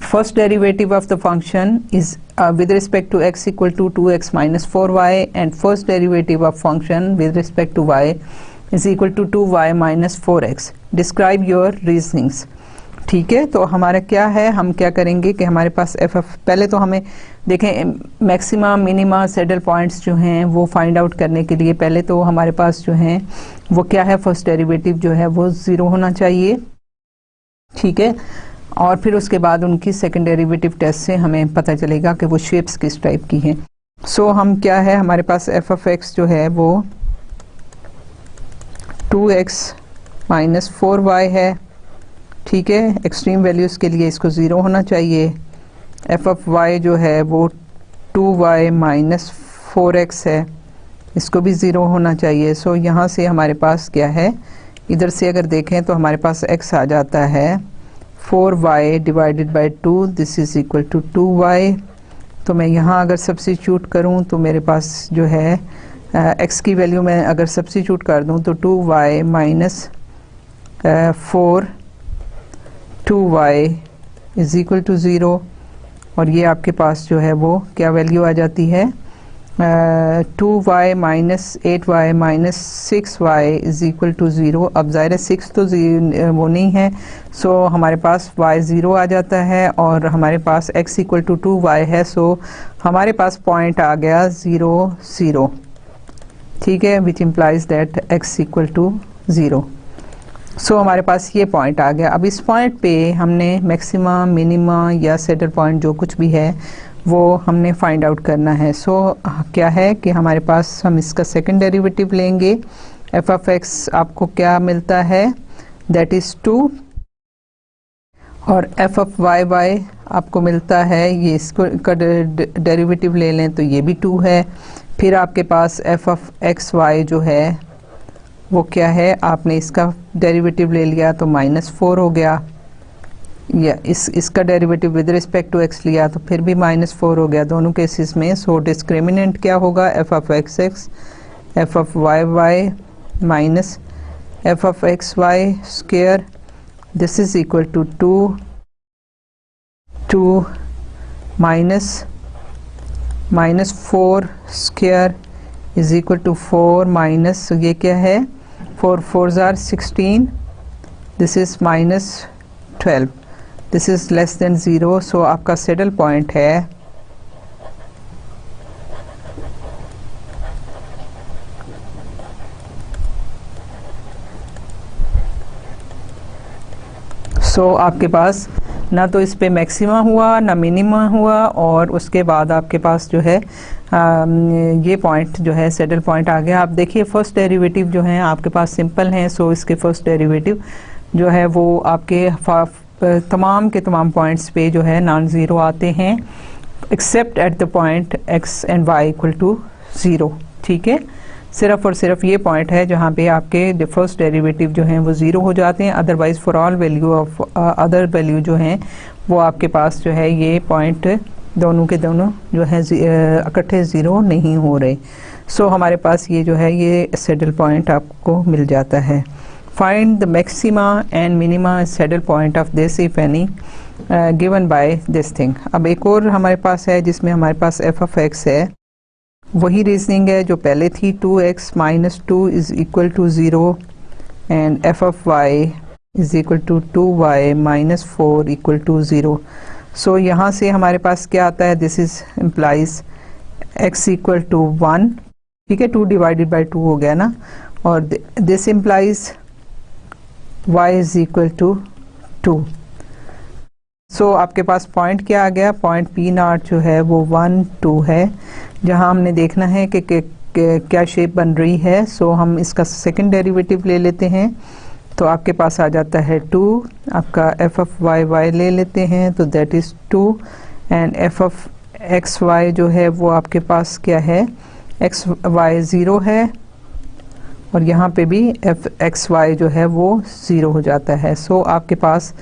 first derivative of the function is with respect to x equal to 2x minus 4y and first derivative of function with respect to y is equal to 2y minus 4x। Describe your reasonings. ठीक है, तो हमारा क्या है, हम क्या करेंगे कि हमारे पास एफ पहले तो हमें देखें मैक्सिमा मिनिमा सैडल पॉइंट्स जो हैं वो फाइंड आउट करने के लिए पहले तो हमारे पास जो हैं वो क्या है, फर्स्ट डेरिवेटिव जो है वो 0 होना चाहिए। ठीक है, और फिर उसके बाद उनकी सेकंड डेरिवेटिव टेस्ट से हमें पता चलेगा कि वो शेप्स किस टाइप की हैं। सो हम क्या है, हमारे पास एफ ऑफ एक्स जो है वो 2x माइनस 4y है। ठीक है, एक्सट्रीम वैल्यूज़ के लिए इसको 0 होना चाहिए। एफ ऑफ y जो है वो 2y माइनस 4x है, इसको भी 0 होना चाहिए। सो यहाँ से हमारे पास क्या है, इधर से अगर देखें तो हमारे पास x आ जाता है 4y divided by 2, this is equal to 2y। तो मैं यहाँ अगर सब्स्टिट्यूट करूँ तो मेरे पास जो है x की वैल्यू में अगर सब्स्टिट्यूट कर दूँ तो 2y minus 4 2y is equal to 0, और ये आपके पास जो है वो क्या वैल्यू आ जाती है, 2y minus 8y minus 6y is equal to 0। अब ज़ाहिर है 6 तो वो नहीं है, सो हमारे पास y 0 आ जाता है और हमारे पास x इक्वल टू 2y है। सो हमारे पास पॉइंट आ गया 0 0। ठीक है, which implies that x equal to 0। So हमारे पास ये पॉइंट आ गया। अब इस पॉइंट पे हमने मैक्सिमा मिनिमा या सेटल पॉइंट जो कुछ भी है वो हमने फाइंड आउट करना है। सो क्या है कि हमारे पास हम इसका सेकंड डेरिवेटिव लेंगे। एफ ऑफ एक्स आपको क्या मिलता है, दैट इज़ 2, और एफ ऑफ वाई वाई आपको मिलता है, ये इसको का डेरिवेटिव ले लें तो ये भी 2 है। फिर आपके पास एफ ऑफ एक्स वाई जो है वो क्या है, आपने इसका डेरिवेटिव ले लिया तो -4 हो गया, या इसका derivative with respect to x लिया तो फिर भी -4 हो गया दोनों केसेस में। सो डिस्क्रिमिनेंट क्या होगा, f of x x F of y Y minus F of x Y square, this is equal to 2 minus -4 square is equal to 4 minus, ये क्या है, 4 4s are 16, this is -12, this is less than 0। So आपका saddle point है आपके पास ना तो इस पे मैक्सिमा हुआ ना मिनिमा हुआ, और उसके बाद आपके पास जो है ये पॉइंट जो है सेडल पॉइंट आ गया। आप देखिए फर्स्ट डेरिवेटिव जो है आपके पास सिंपल हैं, सो इसके फर्स्ट डेरिवेटिव जो है वो आपके तमाम के तमाम पॉइंट्स पे जो है नॉन ज़ीरो आते हैं except at the point x and y equal to 0। ठीक है, सिर्फ और सिर्फ ये पॉइंट है जहाँ पे आपके फर्स्ट डेरिवेटिव जो हैं वो 0 हो जाते हैं, otherwise for all value of other value जो हैं वो आपके पास जो है ये पॉइंट दोनों के दोनों जो है इकट्ठे 0 नहीं हो रहे। सो हमारे पास ये जो है ये सैडल पॉइंट आपको मिल जाता है। Find the maxima and minima saddle point of this if any given by this thing. अब एक और हमारे पास है जिसमें हमारे पास एफ ऑफ एक्स है, वही रीजनिंग है जो पहले थी, 2x minus 2 is equal to 0 and F of y is equal to 2y minus 4 equal to 0। So यहाँ से हमारे पास क्या आता है, this is implies x equal to 1। ठीक है, 2 डिवाइडेड बाई 2 हो गया ना, और this implies y is equal to 2। So आपके पास पॉइंट क्या आ गया, पॉइंट पी नॉट जो है वो 1 2 है, जहां हमने देखना है कि क्या शेप बन रही है। सो हम इसका सेकंड डेरिवेटिव ले लेते हैं, तो आपके पास आ जाता है 2, आपका एफ ऑफ वाई वाई ले लेते हैं तो that is 2, and F of x y जो है वो आपके पास क्या है, एक्स वाई 0 है, और यहाँ पे भी एफ एक्स वाई जो है वो 0 हो जाता है। सो आपके पास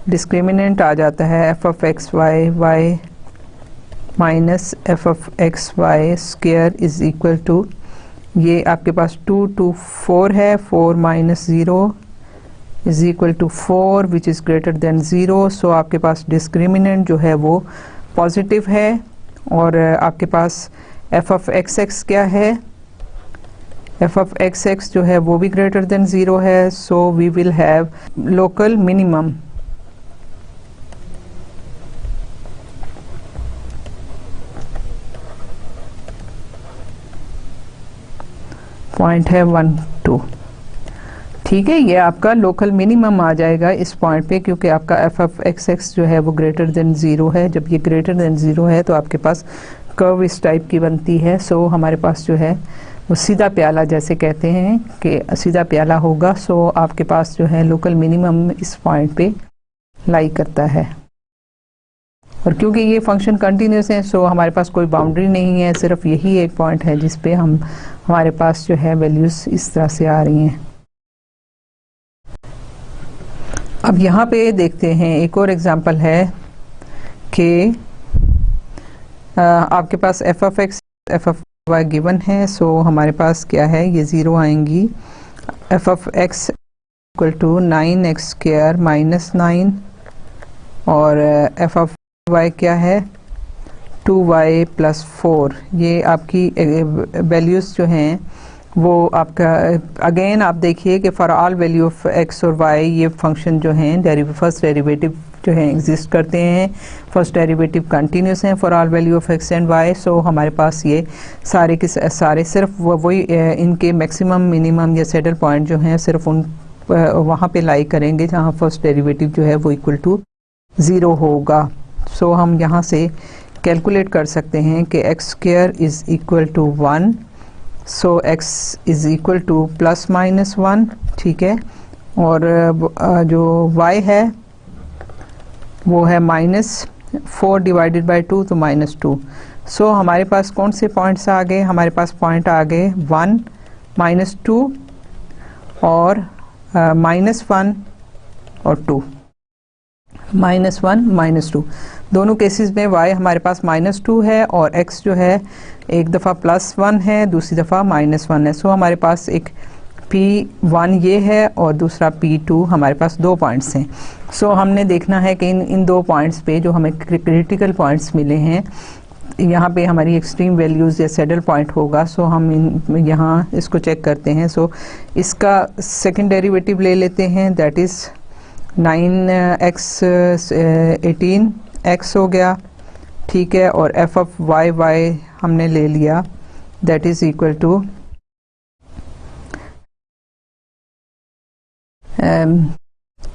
डिस्क्रिमिनेंट आ जाता है f of x y Y minus F of x Y square is equal to, ये आपके पास 2 2 4 है, 4 minus 0 is equal to 4 which is greater than 0। सो आपके पास डिस्क्रिमिनेंट जो है वो पॉजिटिव है, और आपके पास एफ ऑफ एक्स एक्स क्या है, एफ ऑफ एक्स एक्स जो है वो भी ग्रेटर देन ज़ीरो है, so we will have local minimum point है 1 2। ठीक है, ये आपका लोकल मिनिमम आ जाएगा इस पॉइंट पे, क्योंकि आपका एफ ऑफ एक्स एक्स जो है वो ग्रेटर देन ज़ीरो है। जब ये ग्रेटर देन ज़ीरो है तो आपके पास कर्व इस टाइप की बनती है। सो हमारे पास जो है वो सीधा प्याला जैसे कहते हैं कि सीधा प्याला होगा। सो आपके पास जो है लोकल मिनिमम इस पॉइंट पे लाई करता है। और क्योंकि ये फंक्शन कंटिन्यूस है, सो हमारे पास कोई बाउंड्री नहीं है, सिर्फ यही एक पॉइंट है जिस पे हमारे पास जो है वैल्यूज इस तरह से आ रही हैं। अब यहाँ पे देखते हैं एक और एग्जांपल है कि आपके पास F of X F of Y given है। सो हमारे पास क्या है, ये ज़ीरो आएंगी। F of X equal to 9x square minus 9 और एफ ऑफ वाई क्या है 2y प्लस 4। ये आपकी वैल्यूज़ जो हैं वो आपका अगेन आप देखिए कि for all value of x और y ये फंक्शन जो हैं फर्स्ट डेरिवेटिव जो है एग्जिस्ट करते हैं। फर्स्ट डेरिवेटिव कंटिन्यूस हैं for all value of x and y। सो हमारे पास ये सारे के सारे सिर्फ वही इनके मैक्सिमम मिनिमम या सैडल पॉइंट जो हैं सिर्फ उन वहाँ पे लाई करेंगे जहाँ फर्स्ट डेरिवेटिव जो है वो इक्वल टू ज़ीरो होगा। सो हम यहाँ से कैलकुलेट कर सकते हैं कि x square is equal to 1, so x is equal to plus minus 1। ठीक है, और जो y है वो है -4 डिवाइडेड बाई 2 तो -2। सो हमारे पास कौन से पॉइंट्स आ गए, हमारे पास पॉइंट आ गए 1 -2 और -1 और 2। -1 -2 दोनों केसेस में y हमारे पास -2 है और x जो है एक दफ़ा +1 है, दूसरी दफ़ा -1 है। सो हमारे पास एक P1 ये है और दूसरा P2 हमारे पास दो पॉइंट्स हैं। सो हमने देखना है कि इन दो पॉइंट्स पे जो हमें क्रिटिकल पॉइंट्स मिले हैं यहाँ पे हमारी एक्सट्रीम वैल्यूज़ या सैडल पॉइंट होगा। सो हम यहाँ इसको चेक करते हैं। सो इसका सेकेंड डेरिवेटिव ले लेते हैं, दैट इज़ 9x 18x हो गया। ठीक है, और एफ ऑफ y हमने ले लिया, दैट इज़ इक्वल टू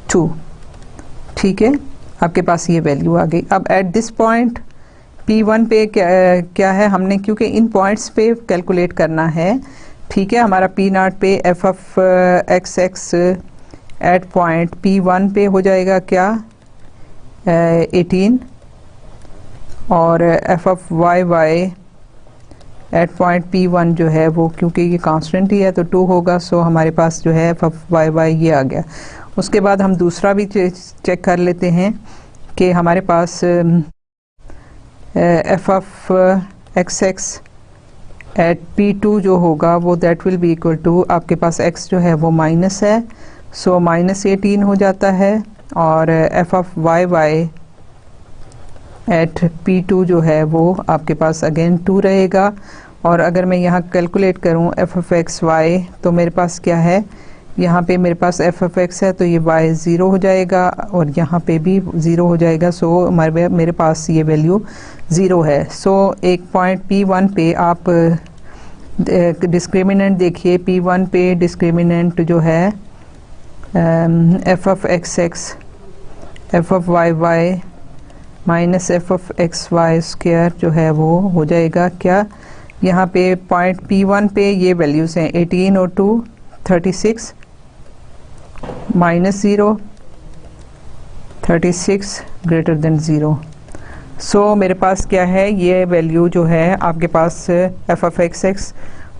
2। ठीक है, आपके पास ये वैल्यू आ गई। अब एट दिस पॉइंट P1 पे क्या है, हमने क्योंकि इन पॉइंट्स पे कैलकुलेट करना है। ठीक है, हमारा P0 पे f of x x at point P1 पे हो जाएगा क्या 18 और f of y at point P1 जो है वो क्योंकि ये कांस्टेंट ही है तो 2 होगा। सो हमारे पास जो है एफ ऑफ वाई ये आ गया। उसके बाद हम दूसरा भी चेक कर लेते हैं कि हमारे पास F of x x at P2 जो होगा वो that will be equal to, आपके पास x जो है वो माइनस है, सो -18 हो जाता है और f of y eight P2 जो है वो आपके पास अगेन 2 रहेगा। और अगर मैं यहाँ कैलकुलेट करूँ एफ ऑफ एक्स वाई तो मेरे पास क्या है, यहाँ पे मेरे पास एफ ऑफ एक्स है तो ये y 0 हो जाएगा और यहाँ पे भी 0 हो जाएगा। सो मेरे पास ये वैल्यू 0 है। सो एक पॉइंट P1 पे आप डिस्क्रिमिनेंट देखिए, P1 पे डिस्क्रिमिनेंट जो है f of x x F of y minus F of x Y square जो है वो हो जाएगा क्या, यहाँ पे पॉइंट P1 पे ये वैल्यूज़ हैं 18 और 2 36 -0 36 ग्रेटर देन 0। सो मेरे पास क्या है, ये वैल्यू जो है आपके पास F of x x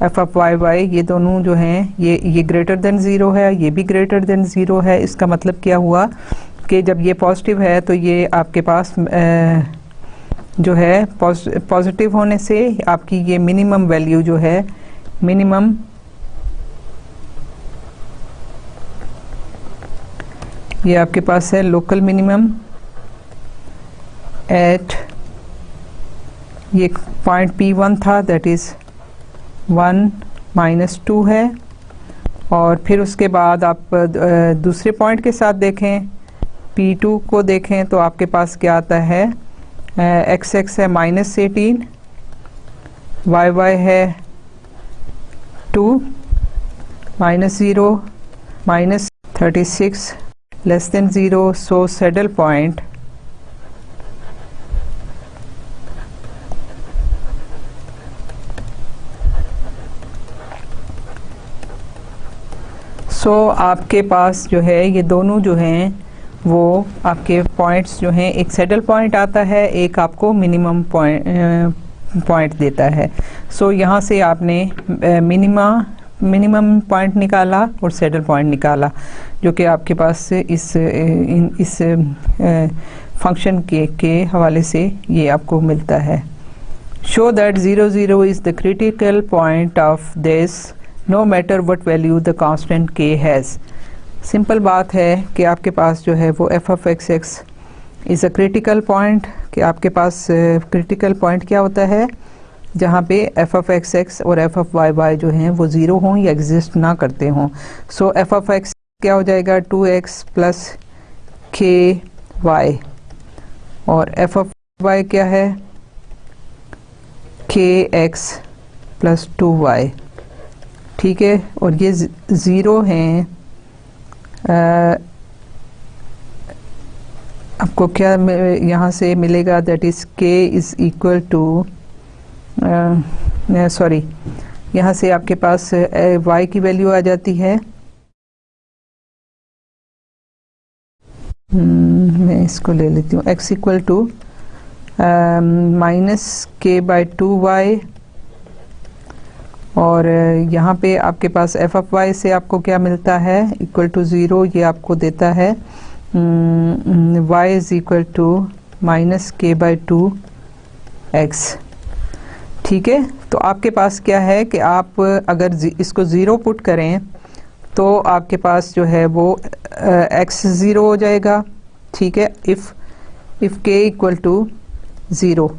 F of Y ये दोनों जो हैं ये ग्रेटर देन 0 है, ये भी ग्रेटर देन 0 है। इसका मतलब क्या हुआ कि जब ये पॉजिटिव है तो ये आपके पास जो है पॉजिटिव होने से आपकी ये मिनिमम वैल्यू जो है मिनिमम ये आपके पास है लोकल मिनिमम एट ये पॉइंट P1 था दैट इज़ 1 -2 है। और फिर उसके बाद आप दूसरे पॉइंट के साथ देखें, P2 को देखें तो आपके पास क्या आता है, x है -18, y है 2, -0, -36 less than 0, so saddle point आपके पास जो है ये दोनों जो हैं वो आपके पॉइंट्स जो हैं, एक सैडल पॉइंट आता है, एक आपको मिनिमम पॉइंट देता है। यहाँ से आपने मिनिमम पॉइंट निकाला और सैडल पॉइंट निकाला, जो कि आपके पास इस फंक्शन के हवाले से ये आपको मिलता है। Show that 0 0 is the critical point of this no matter what value the constant k has. Simple बात है कि आपके पास जो है वो f of x x is a critical point, कि आपके पास क्रिटिकल पॉइंट क्या होता है, जहाँ पे f ऑफ x x और f ऑफ y y जो हैं वो ज़ीरो हों या एग्जिस्ट ना करते हों। f ऑफ x क्या हो जाएगा, 2x प्लस k y, और f ऑफ y क्या है, kx प्लस 2y। ठीक है, और ये ज़ीरो हैं। आपको क्या यहाँ से मिलेगा, that is k is equal to, sorry, यहाँ से आपके पास y की वैल्यू आ जाती है, मैं इसको ले लेती हूँ, x इक्वल टू -k/2y, और यहाँ पे आपके पास f ऑफ y से आपको क्या मिलता है, इक्वल टू 0, ये आपको देता है y is equal to -k/2x। ठीक है, तो आपके पास क्या है कि आप अगर इसको 0 पुट करें तो आपके पास जो है वो x 0 हो जाएगा। ठीक है, इफ़ k इक्वल टू 0,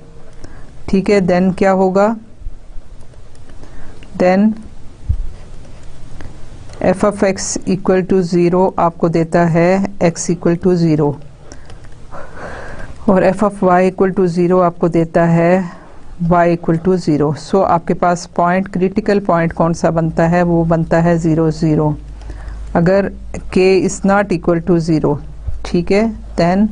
ठीक है, देन क्या होगा, then f of x equal to 0 आपको देता है x इक्वल टू 0, और f of y equal to 0 आपको देता है y इक्वल टू 0। आपके पास पॉइंट, क्रिटिकल पॉइंट कौन सा बनता है, वो बनता है 0 0। अगर k is not equal to 0, ठीक है, देन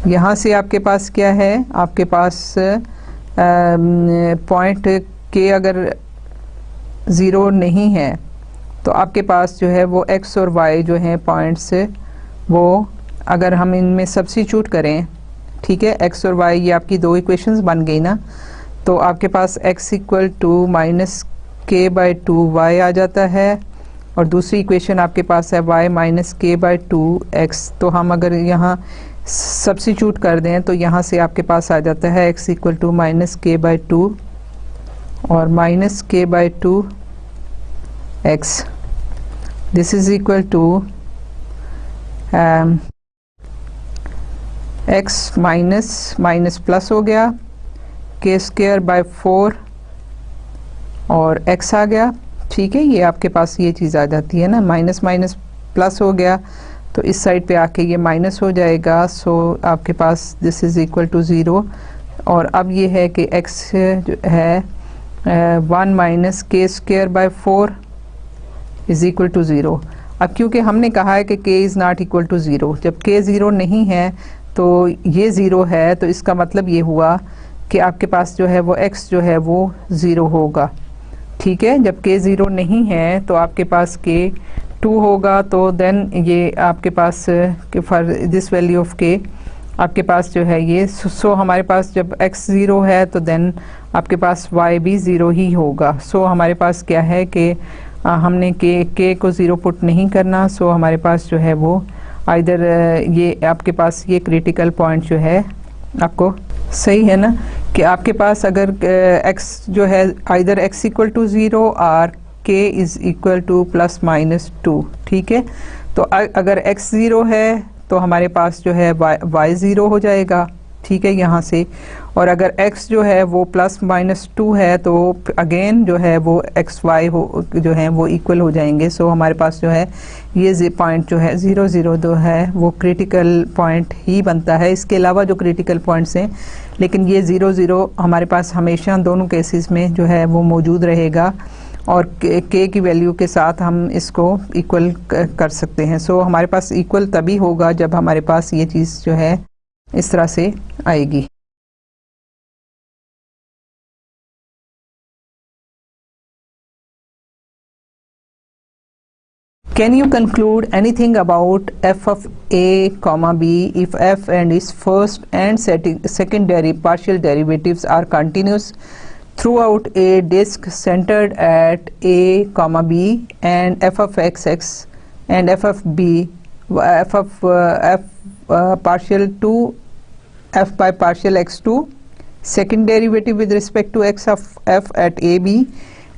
यहाँ से आपके पास क्या है, आपके पास पॉइंट k अगर 0 नहीं है तो आपके पास जो है वो x और y जो हैं पॉइंट्स, वो अगर हम इनमें सब्स्टिट्यूट करें, ठीक है, x और y, ये आपकी दो इक्वेशंस बन गई ना, तो आपके पास x इक्वल टू -k/2y आ जाता है, और दूसरी इक्वेशन आपके पास है y -k/2x। तो हम अगर यहाँ सब्स्टिट्यूट कर दें तो यहाँ से आपके पास आ जाता है x इक्वल टू -k/2 और -k/2x। This is equal to x minus plus हो गया, k²/4 और x आ गया। ठीक है, ये आपके पास ये चीज़ आ जाती है ना, माइनस प्लस हो गया तो इस साइड पे आके ये माइनस हो जाएगा। आपके पास दिस इज़ इक्वल टू 0, और अब ये है कि x जो है 1 - k²/4 इज़ इक्वल टू 0। अब क्योंकि हमने कहा है कि k is not equal to 0, जब k 0 नहीं है तो ये 0 है, तो इसका मतलब ये हुआ कि आपके पास जो है वो x जो है वो 0 होगा। ठीक है, जब k 0 नहीं है तो आपके पास k 2 होगा, तो देन ये आपके पास for this value of k आपके पास जो है ये हमारे पास जब x 0 है तो देन आपके पास y भी 0 ही होगा। हमारे पास क्या है कि हमने k को 0 पुट नहीं करना, हमारे पास जो है वो आइदर ये आपके पास ये क्रिटिकल पॉइंट जो है आपको सही है ना, कि आपके पास अगर x जो है आइदर x इक्वल टू 0 और k इज़ इक्वल टू +-2। ठीक है, तो अगर x 0 है तो हमारे पास जो है y 0 हो जाएगा। ठीक है, यहाँ से। और अगर x जो है वो +-2 है तो अगेन जो है वो एक्स वाई हो जो है वो इक्वल हो जाएंगे। सो हमारे पास जो है ये पॉइंट जो है 0 0 जो है वो क्रिटिकल पॉइंट ही बनता है। इसके अलावा जो क्रिटिकल पॉइंट्स हैं, लेकिन ये 0 0 हमारे पास हमेशा दोनों केसेस में जो है वो मौजूद रहेगा और k की वैल्यू के साथ हम इसको इक्वल कर सकते हैं। सो हमारे पास इक्वल तभी होगा जब हमारे पास ये चीज़ जो है इस तरह से आएगी। Can you conclude anything about f of a comma b if f and its first and secondary partial derivatives are continuous throughout a disk centered at a comma b and f of x and f of b f of partial to f by partial x2 second derivative with respect to x of f at a b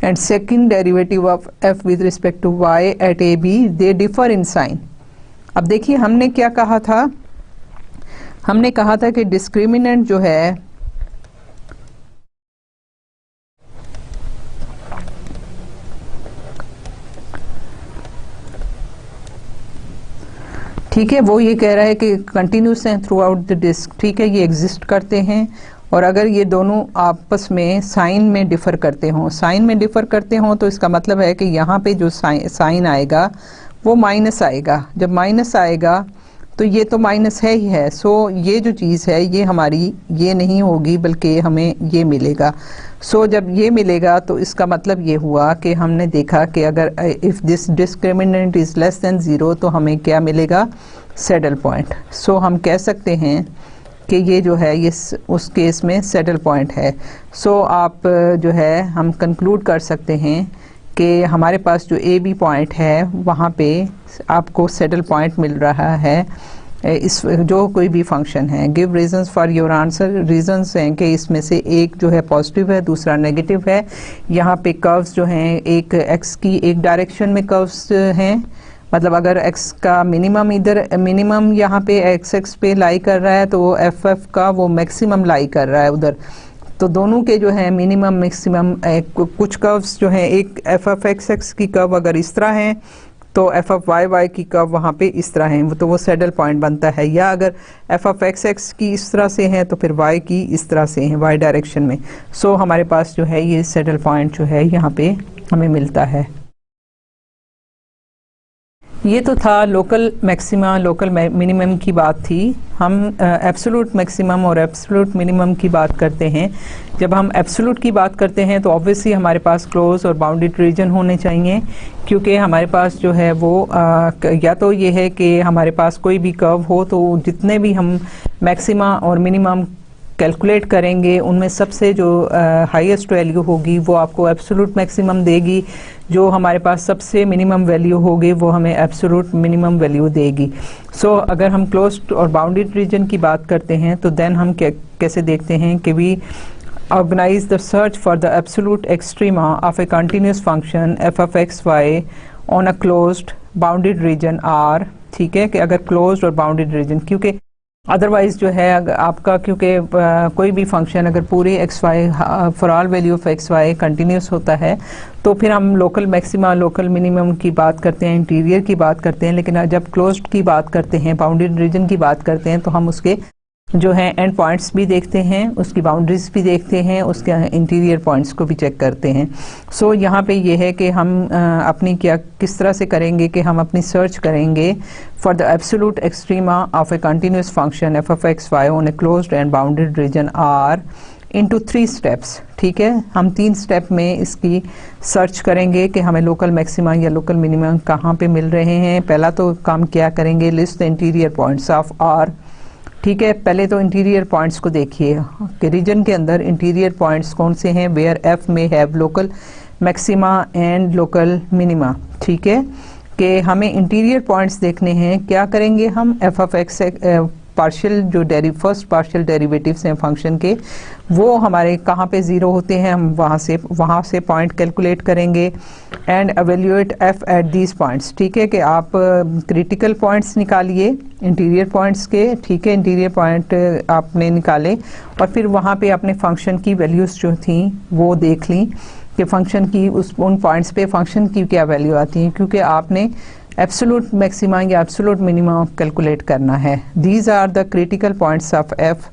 and second derivative of f with respect to y at a b they differ in sign। अब देखिए हमने क्या कहा था, हमने कहा था कि डिस्क्रिमिनेंट जो है ठीक है, वो ये कह रहा है कि कंटिन्यूस हैं थ्रू आउट द डिस्क। ठीक है, ये एग्जिस्ट करते हैं और अगर ये दोनों आपस में साइन में डिफ़र करते हों, साइन में डिफ़र करते हों तो इसका मतलब है कि यहाँ पे जो साइन आएगा वो माइनस आएगा। जब माइनस आएगा तो ये तो माइनस है ही है। सो ये जो चीज़ है ये हमारी ये नहीं होगी बल्कि हमें ये मिलेगा। सो जब ये मिलेगा तो इसका मतलब ये हुआ कि हमने देखा कि अगर if this discriminant is less than 0 तो हमें क्या मिलेगा, सैडल पॉइंट। सो हम कह सकते हैं कि ये जो है ये उस केस में सैडल पॉइंट है। सो आप जो है हम कंक्लूड कर सकते हैं कि हमारे पास जो ए बी पॉइंट है वहाँ पे आपको सैडल पॉइंट मिल रहा है इस जो कोई भी फंक्शन है। Give reasons for your answer. Reasons हैं कि इसमें से एक जो है पॉजिटिव है, दूसरा नेगेटिव है। यहाँ पे कर्व्स जो हैं एक एक्स की एक डायरेक्शन में कर्व्स हैं, मतलब अगर x का मिनिमम इधर मिनिमम यहाँ पे x पे लाई कर रहा है तो वो f का वो मैक्सिमम लाई कर रहा है उधर। तो दोनों के जो है मिनिमम मैक्सिमम कुछ कर्व्स जो हैं, एक f(x) की कर्व अगर इस तरह है तो f(y) की कर्व वहाँ पे इस तरह है, तो वो सैडल पॉइंट बनता है। या अगर f(x) की इस तरह से है तो फिर y की इस तरह से है, y डायरेक्शन में। सो हमारे पास जो है ये सैडल पॉइंट जो है यहाँ पे हमें मिलता है। ये तो था लोकल मैक्सिमा लोकल मिनिमम की बात थी। हम एब्सोलूट मैक्सिमम और एब्सोलूट मिनिमम की बात करते हैं। जब हम एब्सोलूट की बात करते हैं तो ऑब्वियसली हमारे पास क्लोज और बाउंडेड रीजन होने चाहिए, क्योंकि हमारे पास जो है वो या तो ये है कि हमारे पास कोई भी कर्व हो तो जितने भी हम मैक्सिमा और मिनिमम कैलकुलेट करेंगे उनमें सबसे जो हाईएस्ट वैल्यू होगी वो आपको एब्सोलूट मैक्सिमम देगी, जो हमारे पास सबसे मिनिमम वैल्यू होगी वो हमें एब्सोलूट मिनिमम वैल्यू देगी। सो अगर हम क्लोज्ड और बाउंडेड रीजन की बात करते हैं तो देन हम कैसे देखते हैं कि we organize the search for the absolute extrema of a continuous function f(x,y) on a closed bounded region R। ठीक है, कि अगर क्लोज्ड और बाउंडेड रीजन, क्योंकि अदरवाइज जो है अगर आपका क्योंकि कोई भी फंक्शन अगर पूरी x y for all value of x y continuous होता है तो फिर हम लोकल मैक्सिमा लोकल मिनिमम की बात करते हैं, इंटीरियर की बात करते हैं। लेकिन जब क्लोज्ड की बात करते हैं, बाउंडेड रीजन की बात करते हैं तो हम उसके जो है एंड पॉइंट्स भी देखते हैं, उसकी बाउंड्रीज भी देखते हैं, उसके इंटीरियर पॉइंट्स को भी चेक करते हैं। सो यहाँ पे ये है कि हम अपनी किस तरह से करेंगे कि हम अपनी सर्च करेंगे for the absolute extrema of a continuous function f(x,y) on a closed and bounded region R into 3 steps. ठीक है, हम 3 स्टेप में इसकी सर्च करेंगे कि हमें लोकल मैक्सिमा या लोकल मिनिमम कहाँ पे मिल रहे हैं। पहला तो काम क्या करेंगे, list the interior points of R। ठीक है, पहले तो इंटीरियर पॉइंट्स को देखिए कि रीजन के अंदर इंटीरियर पॉइंट्स कौन से हैं, वेयर f में have local maxima and local minima. ठीक है, कि हमें इंटीरियर पॉइंट्स देखने हैं। क्या करेंगे हम f(x) पार्शियल जो फर्स्ट पार्शियल डेरिवेटिव्स हैं फंक्शन के, वो हमारे कहाँ पे ज़ीरो होते हैं, हम वहाँ से पॉइंट कैलकुलेट करेंगे and evaluate F at these points. ठीक है, कि आप क्रिटिकल पॉइंट्स निकालिए इंटीरियर पॉइंट्स के, ठीक है, इंटीरियर पॉइंट आपने निकाले और फिर वहाँ पे अपने फंक्शन की वैल्यूज़ जो थी वो देख ली कि फंक्शन की उन पॉइंट्स पे फंक्शन की क्या वैल्यू आती है, क्योंकि आपने एब्सोल्यूट मैक्सिमा या एब्सोल्यूट मिनिमम कैलकुलेट करना है। These are the critical points of f.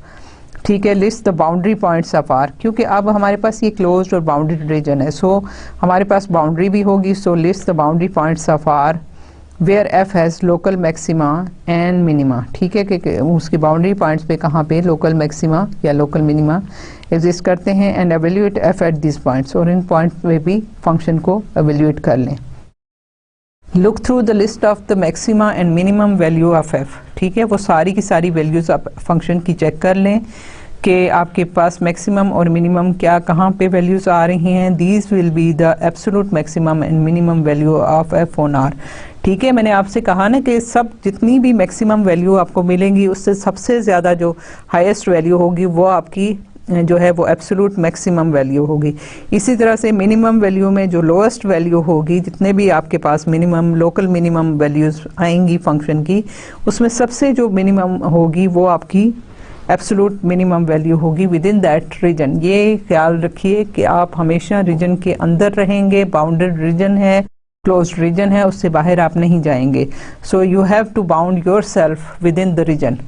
ठीक है, list the boundary points of R, क्योंकि अब हमारे पास ये क्लोज्ड और बाउंडेड रीजन है, सो हमारे पास बाउंड्री भी होगी। So list the boundary points of R where F has local maxima and minima. ठीक है, कि उसकी बाउंड्री पॉइंट्स पे कहाँ पे लोकल मैक्सिमा या लोकल मिनिमा एग्जिस्ट करते हैं and evaluate F at this points, और इन पॉइंट पे भी फंक्शन को एवेल्यूएट कर लें। Look through the list of the maxima and minimum value of f. ठीक है, वो सारी की सारी वैल्यूज़ आप फंक्शन की चेक कर लें कि आपके पास मैक्सिमम और मिनिमम क्या कहाँ पे वैल्यूज़ आ रही हैं। These will be the absolute maximum and minimum value of f on R. ठीक है, मैंने आपसे कहा ना कि सब जितनी भी मैक्सिमम वैल्यू आपको मिलेंगी उससे सबसे ज़्यादा जो हाईएस्ट वैल्यू होगी वो आपकी जो है वो एब्सोल्यूट मैक्सिमम वैल्यू होगी। इसी तरह से मिनिमम वैल्यू में जो लोएस्ट वैल्यू होगी, जितने भी आपके पास मिनिमम लोकल मिनिमम वैल्यूज़ आएंगी फंक्शन की, उसमें सबसे जो मिनिमम होगी वो आपकी एब्सोल्यूट मिनिमम वैल्यू होगी विद इन दैट रीजन। ये ख्याल रखिए कि आप हमेशा रीजन के अंदर रहेंगे, बाउंडेड रीजन है, क्लोज्ड रीजन है, उससे बाहर आप नहीं जाएंगे। So you have to bound yourself within the region.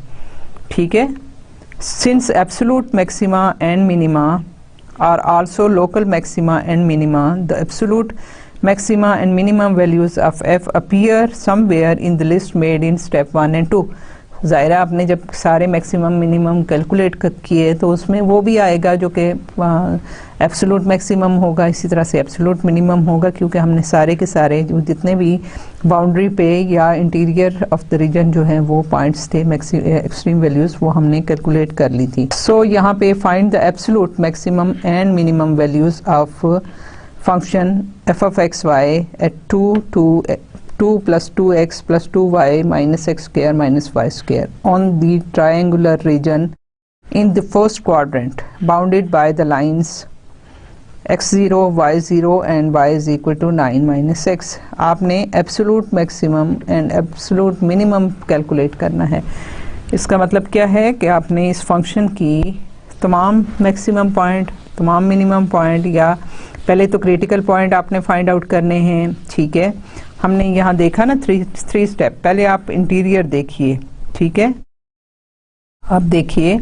ठीक है, since absolute maxima and minima are also local maxima and minima, the absolute maxima and minimum values of f appear somewhere in the list made in step 1 and 2. ज़ाहिर है आपने जब सारे maximum minimum calculate किए तो उसमें वो भी आएगा जो कि एब्सोल्यूट मैक्सिमम होगा, इसी तरह से एब्सोल्यूट मिनिमम होगा, क्योंकि हमने सारे के सारे जो जितने भी बाउंड्री पे या इंटीरियर ऑफ द रीजन जो है वो पॉइंट्स थे एक्सट्रीम वैल्यूज़ वो हमने कैलकुलेट कर ली थी। सो यहाँ पे find the absolute maximum and minimum values of function f of x y at 2 plus 2x plus 2y minus x square minus y square on the triangular region in the first quadrant bounded by the lines x0, y0 and y is equal to 9 minus x। आपने absolute maximum and absolute minimum calculate करना है। इसका मतलब क्या है कि आपने इस फंक्शन की तमाम मैक्सिमम पॉइंट, तमाम मिनिमम पॉइंट, या पहले तो क्रिटिकल पॉइंट आपने फाइंड आउट करने हैं। ठीक है, हमने यहाँ देखा ना थ्री स्टेप, पहले आप इंटीरियर देखिए। ठीक है, अब देखिए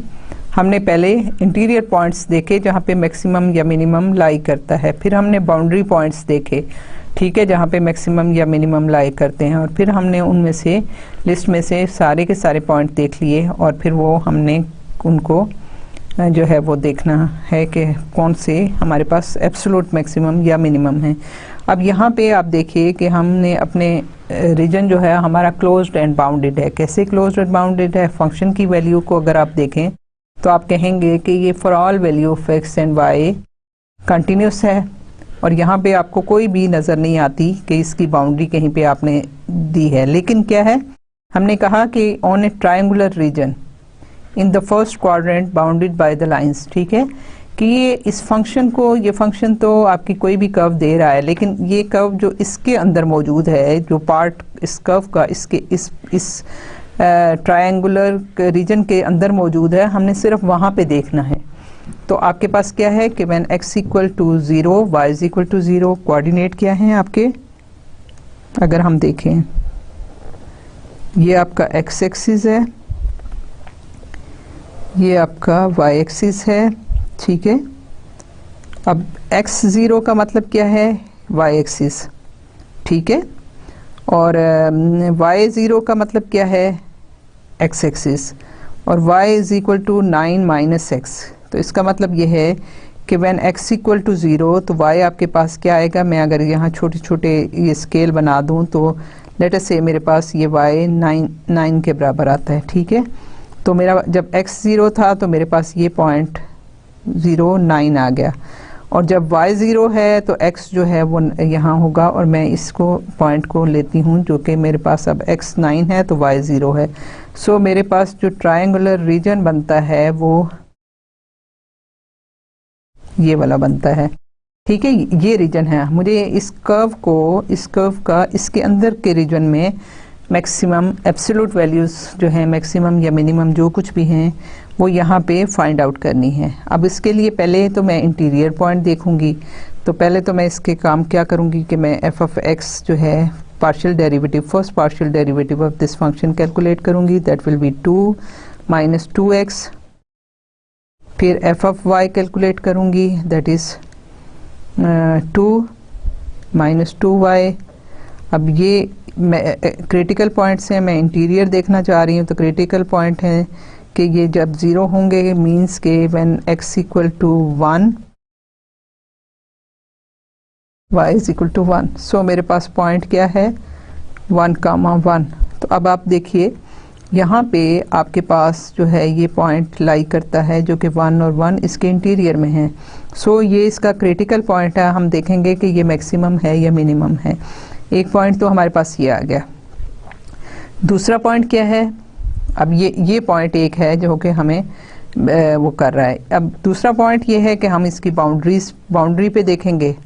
हमने पहले इंटीरियर पॉइंट्स देखे जहाँ पे मैक्सिमम या मिनिमम लाई करता है, फिर हमने बाउंड्री पॉइंट्स देखे, ठीक है, जहाँ पे मैक्सिमम या मिनिमम लाई करते हैं, और फिर हमने उनमें से लिस्ट में से सारे के सारे पॉइंट देख लिए और फिर वो हमने उनको जो है वो देखना है कि कौन से हमारे पास एब्सोल्यूट मैक्सिमम या मिनिमम है। अब यहाँ पे आप देखिए कि हमने अपने रीजन जो है हमारा क्लोज्ड एंड बाउंडेड है। कैसे क्लोज्ड एंड बाउंडेड है? फंक्शन की वैल्यू को अगर आप देखें तो आप कहेंगे कि ये for all value of x and y continuous है, और यहाँ पे आपको कोई भी नज़र नहीं आती कि इसकी बाउंड्री कहीं पे आपने दी है। लेकिन क्या है, हमने कहा कि on a triangular region in the first quadrant bounded by the lines, ठीक है, कि ये इस फंक्शन को, ये फंक्शन तो आपकी कोई भी कर्व दे रहा है, लेकिन ये कर्व जो इसके अंदर मौजूद है, जो पार्ट इस कर्व का इसके इस ट्रायंगुलर रीजन के अंदर मौजूद है, हमने सिर्फ वहाँ पे देखना है। तो आपके पास क्या है कि when x equal to 0 y is equal to 0, coordinate क्या है आपके, अगर हम देखें ये आपका x एक्सिस है, ये आपका y एक्सिस है, ठीक है। अब x0 का मतलब क्या है, y एक्सिस, ठीक है, और y0 का मतलब क्या है, x एक्सिस, और y is equal to 9 minus x. तो इसका मतलब ये है कि व्हेन x इक्वल टू 0 तो y आपके पास क्या आएगा, मैं अगर यहाँ छोटे छोटे ये स्केल बना दूँ तो लेट अस से मेरे पास ये y 9 के बराबर आता है, ठीक है। तो मेरा जब x 0 था तो मेरे पास ये पॉइंट 0,9 आ गया, और जब y 0 है तो x जो है वो यहाँ होगा, और मैं इसको पॉइंट को लेती हूँ जो कि मेरे पास अब x 9 है तो y 0 है। सो मेरे पास जो ट्रायंगुलर रीजन बनता है वो ये वाला बनता है, ठीक है। ये रीजन है, मुझे इस कर्व का इसके अंदर के रीजन में मैक्सिमम एब्सोल्यूट वैल्यूज जो है, मैक्सिमम या मिनिमम जो कुछ भी हैं, वो यहाँ पे फाइंड आउट करनी है। अब इसके लिए पहले तो मैं इंटीरियर पॉइंट देखूंगी। तो पहले तो मैं इसके काम क्या करूंगी कि मैं एफ ऑफ एक्स जो है partial derivative, first partial derivative of this function calculate करूंगी, that will be 2 minus 2x। फिर एफ ऑफ वाई कैलकुलेट करूंगी, दैट इज 2 माइनस 2y। अब ये क्रिटिकल पॉइंट्स हैं, मैं इंटीरियर देखना चाह रही हूँ। तो क्रिटिकल पॉइंट है कि ये जब 0 होंगे, मीन्स के when x equal to 1 y is equal to 1। So मेरे पास पॉइंट क्या है 1,1। तो अब आप देखिए यहाँ पे आपके पास जो है ये पॉइंट लाई करता है जो कि 1 और 1 इसके इंटीरियर में है। सो ये इसका क्रिटिकल पॉइंट है। हम देखेंगे कि ये मैक्सिमम है या मिनिमम है। एक पॉइंट तो हमारे पास ये आ गया। दूसरा पॉइंट क्या है, अब ये पॉइंट एक है जो कि हमें वो कर रहा है। अब दूसरा पॉइंट ये है कि हम इसकी बाउंड्री पे देखेंगे।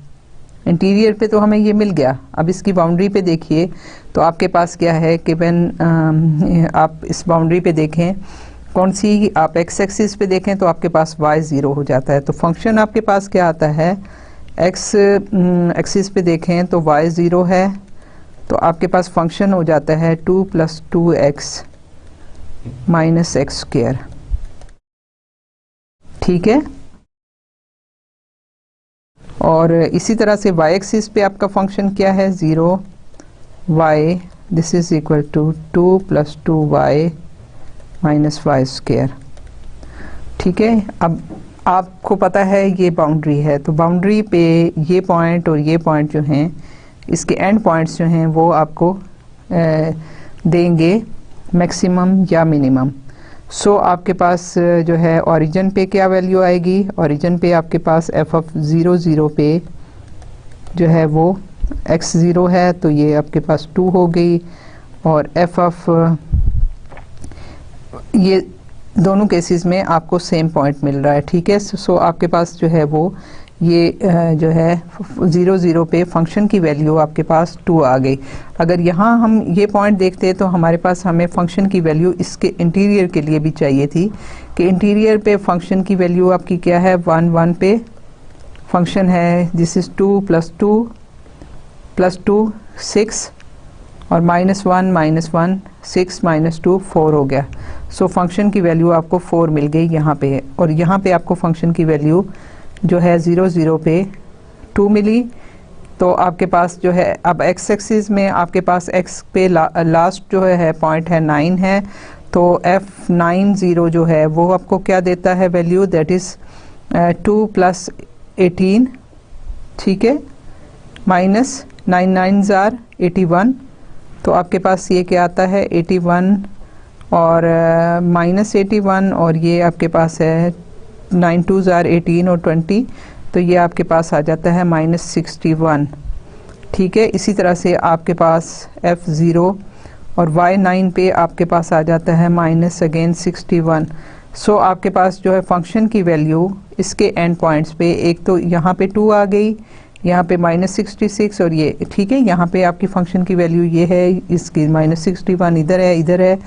इंटीरियर पे तो हमें ये मिल गया, अब इसकी बाउंड्री पे देखिए तो आपके पास क्या है कि व्हेन आप इस बाउंड्री पे देखें, कौन सी, आप एक्स एक्सिस पे देखें तो आपके पास y 0 हो जाता है। तो फंक्शन आपके पास क्या आता है, एक्स एक्सिस पे देखें तो y 0 है, तो आपके पास फंक्शन हो जाता है 2 + 2x माइनस एक्स स्क्वायर, ठीक है। और इसी तरह से y एक्सिस पे आपका फंक्शन क्या है 0 y, this is equal to 2 + 2y minus y square, ठीक है। अब आपको पता है ये बाउंड्री है, तो बाउंड्री पे ये पॉइंट और ये पॉइंट जो हैं, इसके एंड पॉइंट्स जो हैं वो आपको देंगे मैक्सिमम या मिनिमम। सो आपके पास जो है ओरिजिन पे क्या वैल्यू आएगी, ओरिजिन पे आपके पास एफ ऑफ 0 0 पे जो है वो x 0 है, तो ये आपके पास 2 हो गई। और एफ ऑफ ये दोनों केसेस में आपको सेम पॉइंट मिल रहा है, ठीक है। सो आपके पास जो है वो ये जो है 0 0 पे फंक्शन की वैल्यू आपके पास 2 आ गई। अगर यहाँ हम ये पॉइंट देखते तो हमारे पास हमें फंक्शन की वैल्यू इसके इंटीरियर के लिए भी चाहिए थी कि इंटीरियर पे फंक्शन की वैल्यू आपकी क्या है 1 1 पे फंक्शन है, दिस इज 2 + 2 + 2 6 और -1 -1 6 - 2 4 हो गया। सो फंक्शन की वैल्यू आपको 4 मिल गई यहाँ पे, और यहाँ पे आपको फंक्शन की वैल्यू जो है 0 0 पे 2 मिली। तो आपके पास जो है अब x एक्सिस में आपके पास x पे लास्ट जो है पॉइंट है 9 है, तो f9 0 जो है वो आपको क्या देता है वैल्यू, दैट इज़ 2 + 18, ठीक है, माइनस 9 9 जार 81। तो आपके पास ये क्या आता है 81 और -81, और ये आपके पास है 9 2 जार 18 और 20, तो ये आपके पास आ जाता है -61, ठीक है। इसी तरह से आपके पास f0 और y9 पे आपके पास आ जाता है -61। सो आपके पास जो है फंक्शन की वैल्यू इसके एंड पॉइंट्स पे, एक तो यहाँ पे 2 आ गई, यहाँ पे -66 और ये, ठीक है। यहाँ पे आपकी फंक्शन की वैल्यू ये है, इसकी -61 इधर है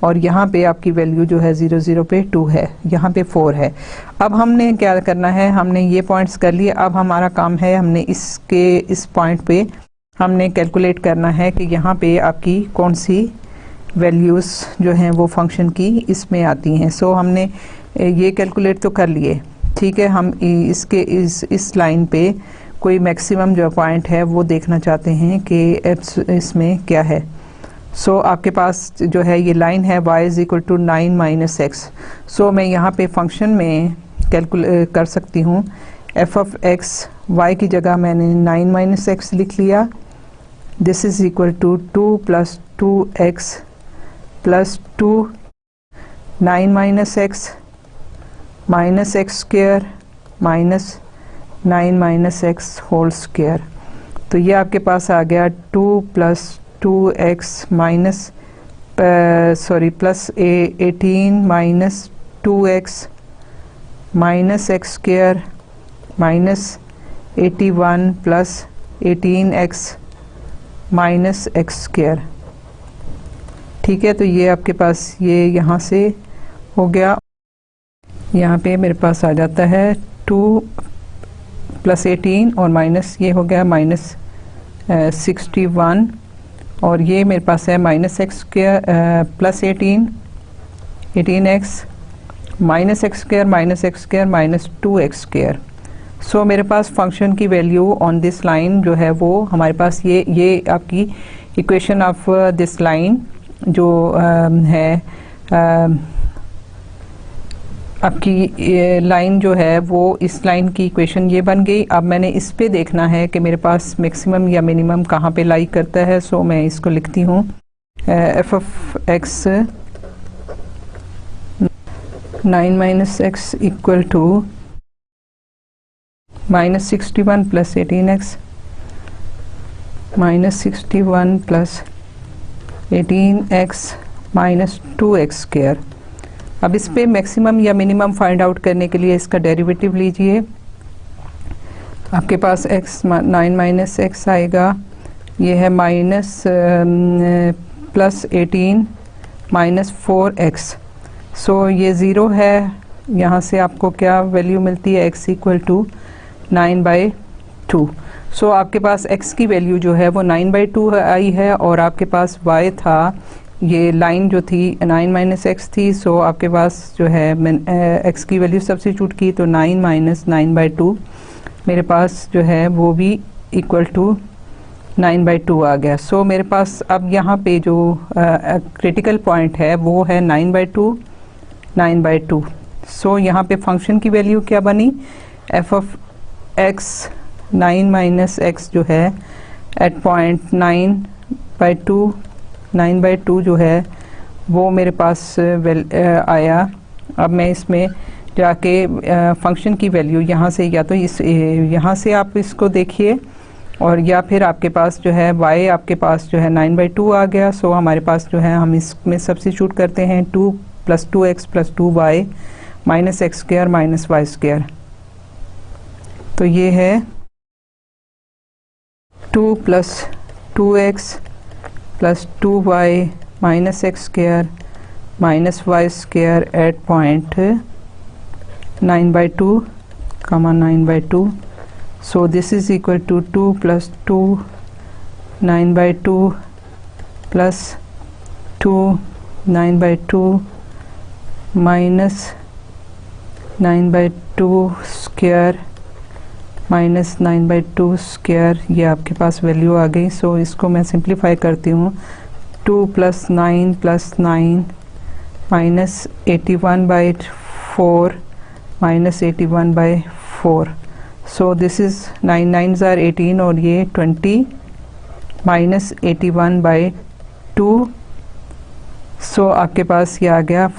और यहाँ पे आपकी वैल्यू जो है 0 0 पे 2 है, यहाँ पे 4 है। अब हमने क्या करना है, हमने ये पॉइंट्स कर लिए। अब हमारा काम है, हमने इस पॉइंट पे हमने कैलकुलेट करना है कि यहाँ पे आपकी कौन सी वैल्यूज़ जो हैं वो फंक्शन की इसमें आती हैं। सो हमने ये कैलकुलेट तो कर लिए, ठीक है। हम इसके इस लाइन पे कोई मैक्सिमम जो पॉइंट है वो देखना चाहते हैं कि इसमें क्या है। सो आपके पास जो है ये लाइन है y = 9 - x। सो मैं यहाँ पे फंक्शन में कैलकुलेट कर सकती हूँ f ऑफ x, y की जगह मैंने 9 - x लिख लिया, this is equal to 2 + 2x + 2 9 - x minus x square minus 9 - x whole square. तो ये आपके पास आ गया 2 + 2x sorry plus 18 minus 2x minus x square minus 81 plus 18x minus x square. ठीक है, तो ये आपके पास ये यहाँ से हो गया। यहाँ पे मेरे पास आ जाता है 2 प्लस 18 और माइनस ये हो गया माइनस 61 और ये मेरे पास है minus x square plus 18x minus x square minus 2x square. So मेरे पास फंक्शन की वैल्यू ऑन दिस लाइन जो है वो हमारे पास ये आपकी इक्वेशन ऑफ दिस लाइन जो है आपकी लाइन जो है वो इस लाइन की इक्वेशन ये बन गई। अब मैंने इस पे देखना है कि मेरे पास मैक्सिमम या मिनिमम कहाँ पे लाई करता है। सो मैं इसको लिखती हूँ f of x 9 minus x equal to minus 61 plus 18x minus 61 plus 18x minus 2x square. अब इस पे मैक्सिमम या मिनिमम फाइंड आउट करने के लिए इसका डेरिवेटिव लीजिए। आपके पास x 9 माइनस एक्स आएगा, ये है माइनस प्लस 18 माइनस 4x। सो ये ज़ीरो है, यहाँ से आपको क्या वैल्यू मिलती है x इक्वल टू 9/2। सो आपके पास x की वैल्यू जो है वो 9/2 आई है और आपके पास y था, ये लाइन जो थी 9 माइनस एक्स थी। सो आपके पास जो है x की वैल्यू सब्स्टिट्यूट की तो 9 माइनस 9/2 मेरे पास जो है वो भी इक्वल टू 9/2 आ गया। सो मेरे पास अब यहाँ पे जो क्रिटिकल पॉइंट है वो है 9/2। सो यहाँ पे फंक्शन की वैल्यू क्या बनी, F of x 9 minus x जो है एट पॉइंट 9/2 जो है वो मेरे पास आया। अब मैं इसमें जाके फंक्शन की वैल्यू यहाँ से या तो इस यहाँ से आप इसको देखिए और या फिर आपके पास जो है y आपके पास जो है 9/2 आ गया। सो हमारे पास जो है हम इसमें सब्स्टिट्यूट करते हैं 2 plus 2x plus 2y minus x square minus y square. तो ये है 2 plus 2x plus 2y minus x square minus y square at point 9/2 comma 9/2। So this is equal to 2 plus 2 9/2 plus 2 9/2 minus 9/2 square minus 9/2 square. ये आपके पास value आ गई। सो इसको मैं simplify करती हूँ। 2 plus 9 plus 9 minus 81/4 minus 81/4। So this is 9 9s are 18 और ये 20 minus 81/2। सो आपके पास ये आ गया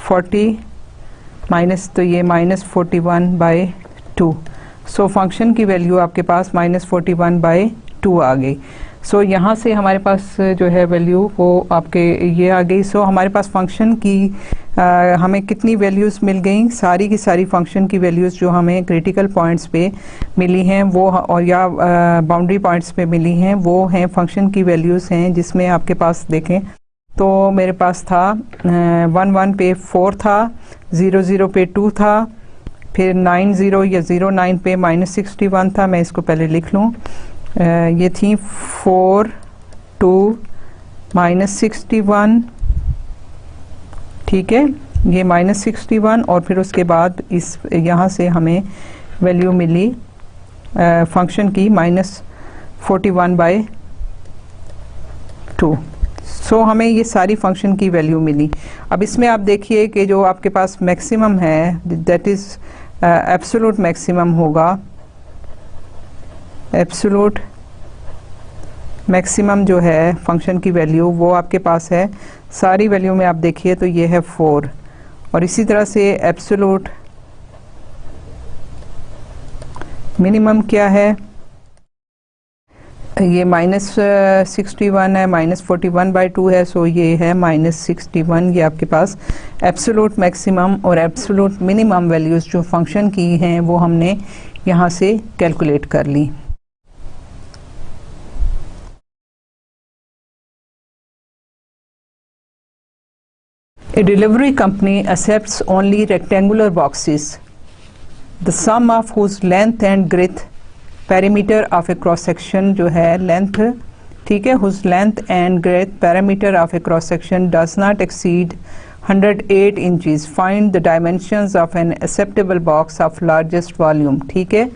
40 माइनस, तो ये माइनस 41/2। सो फंक्शन की वैल्यू आपके पास माइनस 41/2 आ गई। सो यहाँ से हमारे पास जो है वैल्यू वो आपके ये आ गई। सो हमारे पास फंक्शन की हमें कितनी वैल्यूज़ मिल गई, सारी की सारी फंक्शन की वैल्यूज़ जो हमें क्रिटिकल पॉइंट्स पे मिली हैं वो और या बाउंड्री पॉइंट्स पे मिली हैं वो हैं फंक्शन की वैल्यूज़ हैं, जिसमें आपके पास देखें तो मेरे पास था 1 1 पे 4 था, 0 0 पे 2 था, फिर 9 0 या 0 9 पे माइनस 61 था। मैं इसको पहले लिख लूँ, ये थी 4 2 माइनस 61, ठीक है, ये माइनस 61 और फिर उसके बाद इस यहाँ से हमें वैल्यू मिली फंक्शन की माइनस 41/2। सो हमें ये सारी फंक्शन की वैल्यू मिली। अब इसमें आप देखिए कि जो आपके पास मैक्सिमम है दैट इज़ एब्सोल्यूट मैक्सिमम होगा। एब्सोल्यूट मैक्सिमम जो है फंक्शन की वैल्यू वो आपके पास है, सारी वैल्यू में आप देखिए तो ये है 4। और इसी तरह से एब्सोल्यूट मिनिमम क्या है, ये -61 है, -41/2 है, सो ये है -61। ये आपके पास एब्सोलूट मैक्सिमम और एब्सोलूट मिनिमम वैल्यूज़ जो फंक्शन की हैं वो हमने यहाँ से कैलकुलेट कर ली। A delivery company accepts only rectangular boxes, the sum of whose length and breadth perimeter of a cross section जो है length, ठीक है, whose length and breadth perimeter of a cross section does not exceed 108 inches. Find the dimensions of an acceptable box of largest volume. ठीक है,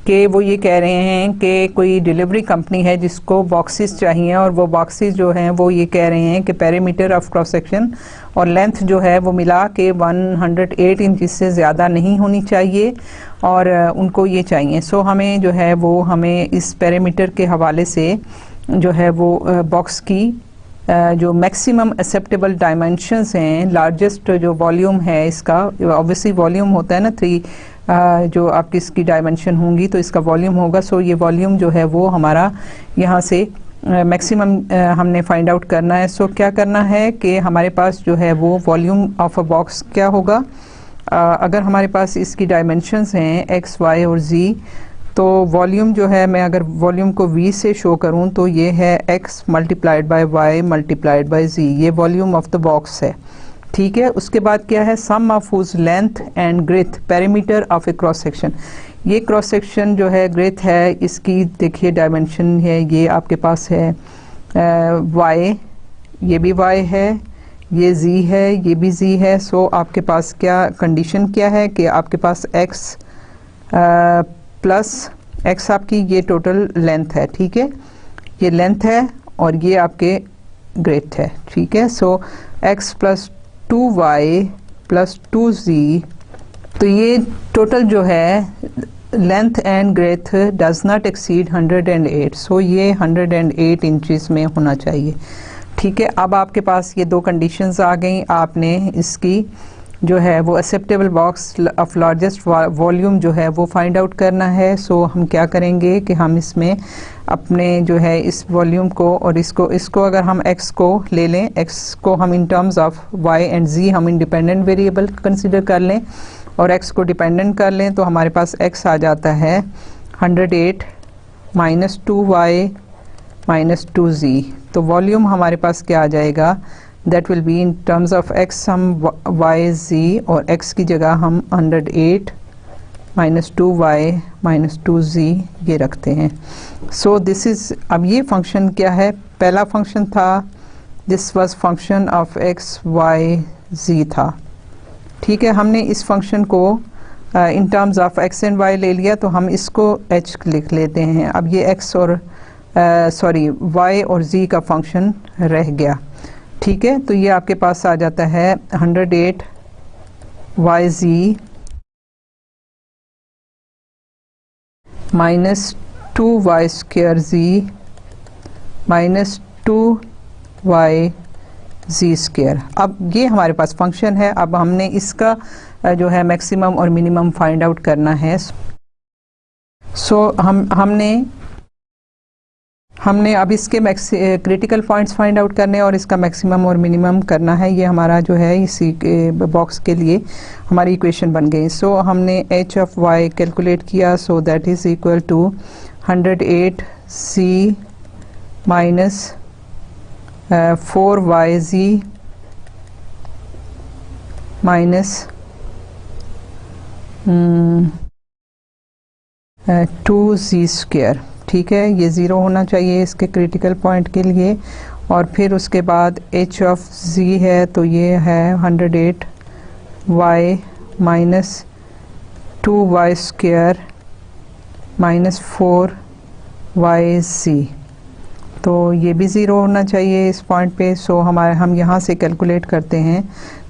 कि वो ये कह रहे हैं कि कोई डिलीवरी कंपनी है जिसको बॉक्सेस चाहिए और वो बॉक्सेस जो हैं वो ये कह रहे हैं कि पेरीमीटर ऑफ क्रॉस सेक्शन और लेंथ जो है वो मिला के 108 इंच से ज़्यादा नहीं होनी चाहिए और उनको ये चाहिए। सो हमें जो है वो हमें इस पेरीमीटर के हवाले से जो है वो बॉक्स की जो मैक्सिमम एक्सेप्टेबल डायमेंशंस हैं, लार्जेस्ट जो वॉल्यूम है इसका, ऑब्वियसली वॉल्यूम होता है ना 3 जो आपकी इसकी डायमेंशन होंगी तो इसका वॉल्यूम होगा। सो ये वॉल्यूम जो है वो हमारा यहाँ से मैक्सिमम हमने फाइंड आउट करना है। सो क्या करना है कि हमारे पास जो है वो वॉल्यूम ऑफ अ बॉक्स क्या होगा, अगर हमारे पास इसकी डायमेंशंस हैं x, y और z, तो वॉल्यूम जो है मैं अगर वॉल्यूम को v से शो करूँ तो ये है x multiplied by y multiplied by z, ये वॉल्यूम ऑफ द बॉक्स है। ठीक है, उसके बाद क्या है, sum of whose length and breadth perimeter of a cross section. ये क्रॉस सेक्शन जो है ब्रेड्थ है इसकी देखिए डायमेंशन है, ये आपके पास है y, ये भी y है, ये z है, ये भी z है। सो आपके पास क्या कंडीशन क्या है कि आपके पास x प्लस x आपकी ये टोटल लेंथ है, ठीक है, ये लेंथ है और ये आपके ब्रेड्थ है, ठीक है। सो x plus 2y plus 2z, तो ये टोटल जो है length and breadth does not exceed 108, सो ये 108 इंचेस में होना चाहिए। ठीक है, अब आपके पास ये दो कंडीशंस आ गई, आपने इसकी जो है वो acceptable box of largest volume जो है वो फाइंड आउट करना है। सो हम क्या करेंगे कि हम इसमें अपने जो है इस वॉल्यूम को और इसको अगर हम x को ले लें, x को हम in terms of y and z हम इंडिपेंडेंट वेरिएबल कंसिडर कर लें और x को डिपेंडेंट कर लें, तो हमारे पास x आ जाता है 108 माइनस 2y माइनस 2z। तो वॉल्यूम हमारे पास क्या आ जाएगा, that will be in terms of x हम y z और x की जगह हम 108 माइनस 2y माइनस 2z ये रखते हैं। सो दिस इज़, अब ये फंक्शन क्या है, पहला फंक्शन था this was function of x y z था। ठीक है, हमने इस फंक्शन को in terms of x and y ले लिया तो हम इसको h लिख लेते हैं। अब ये x और y और z का फंक्शन रह गया। ठीक है, तो ये आपके पास आ जाता है 108 yz minus 2y square z minus 2y z square. अब ये हमारे पास फंक्शन है, अब हमने इसका जो है मैक्सिमम और मिनिमम फाइंड आउट करना है। सो हमने अब इसके क्रिटिकल पॉइंट्स फाइंड आउट करने और इसका मैक्सिमम और मिनिमम करना है। ये हमारा जो है इसी बॉक्स के लिए हमारी इक्वेशन बन गई। सो हमने h ऑफ y कैलकुलेट किया, so that is equal to 108c minus 4yz minus 2z square. ठीक है, ये ज़ीरो होना चाहिए इसके क्रिटिकल पॉइंट के लिए। और फिर उसके बाद h ऑफ z है तो ये है 108y minus 2y square minus 4yz, तो ये भी ज़ीरो होना चाहिए इस पॉइंट पे। सो हम यहाँ से कैलकुलेट करते हैं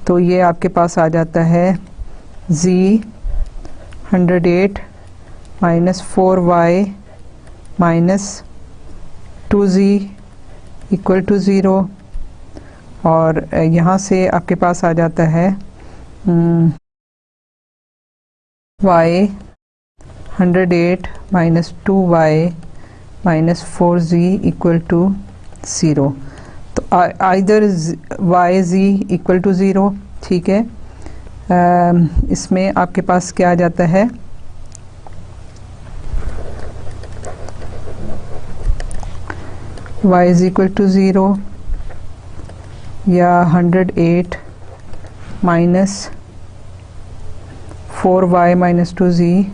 तो ये आपके पास आ जाता है z 108 minus 4y minus 2z equal to zero, और यहाँ से आपके पास आ जाता है y 108 minus 2y minus 4z equal to 0। तो either y z equal to 0, ठीक है। इसमें आपके पास क्या आ जाता है, y इज इक्वल टू 0 या 108 minus 4y minus 2z,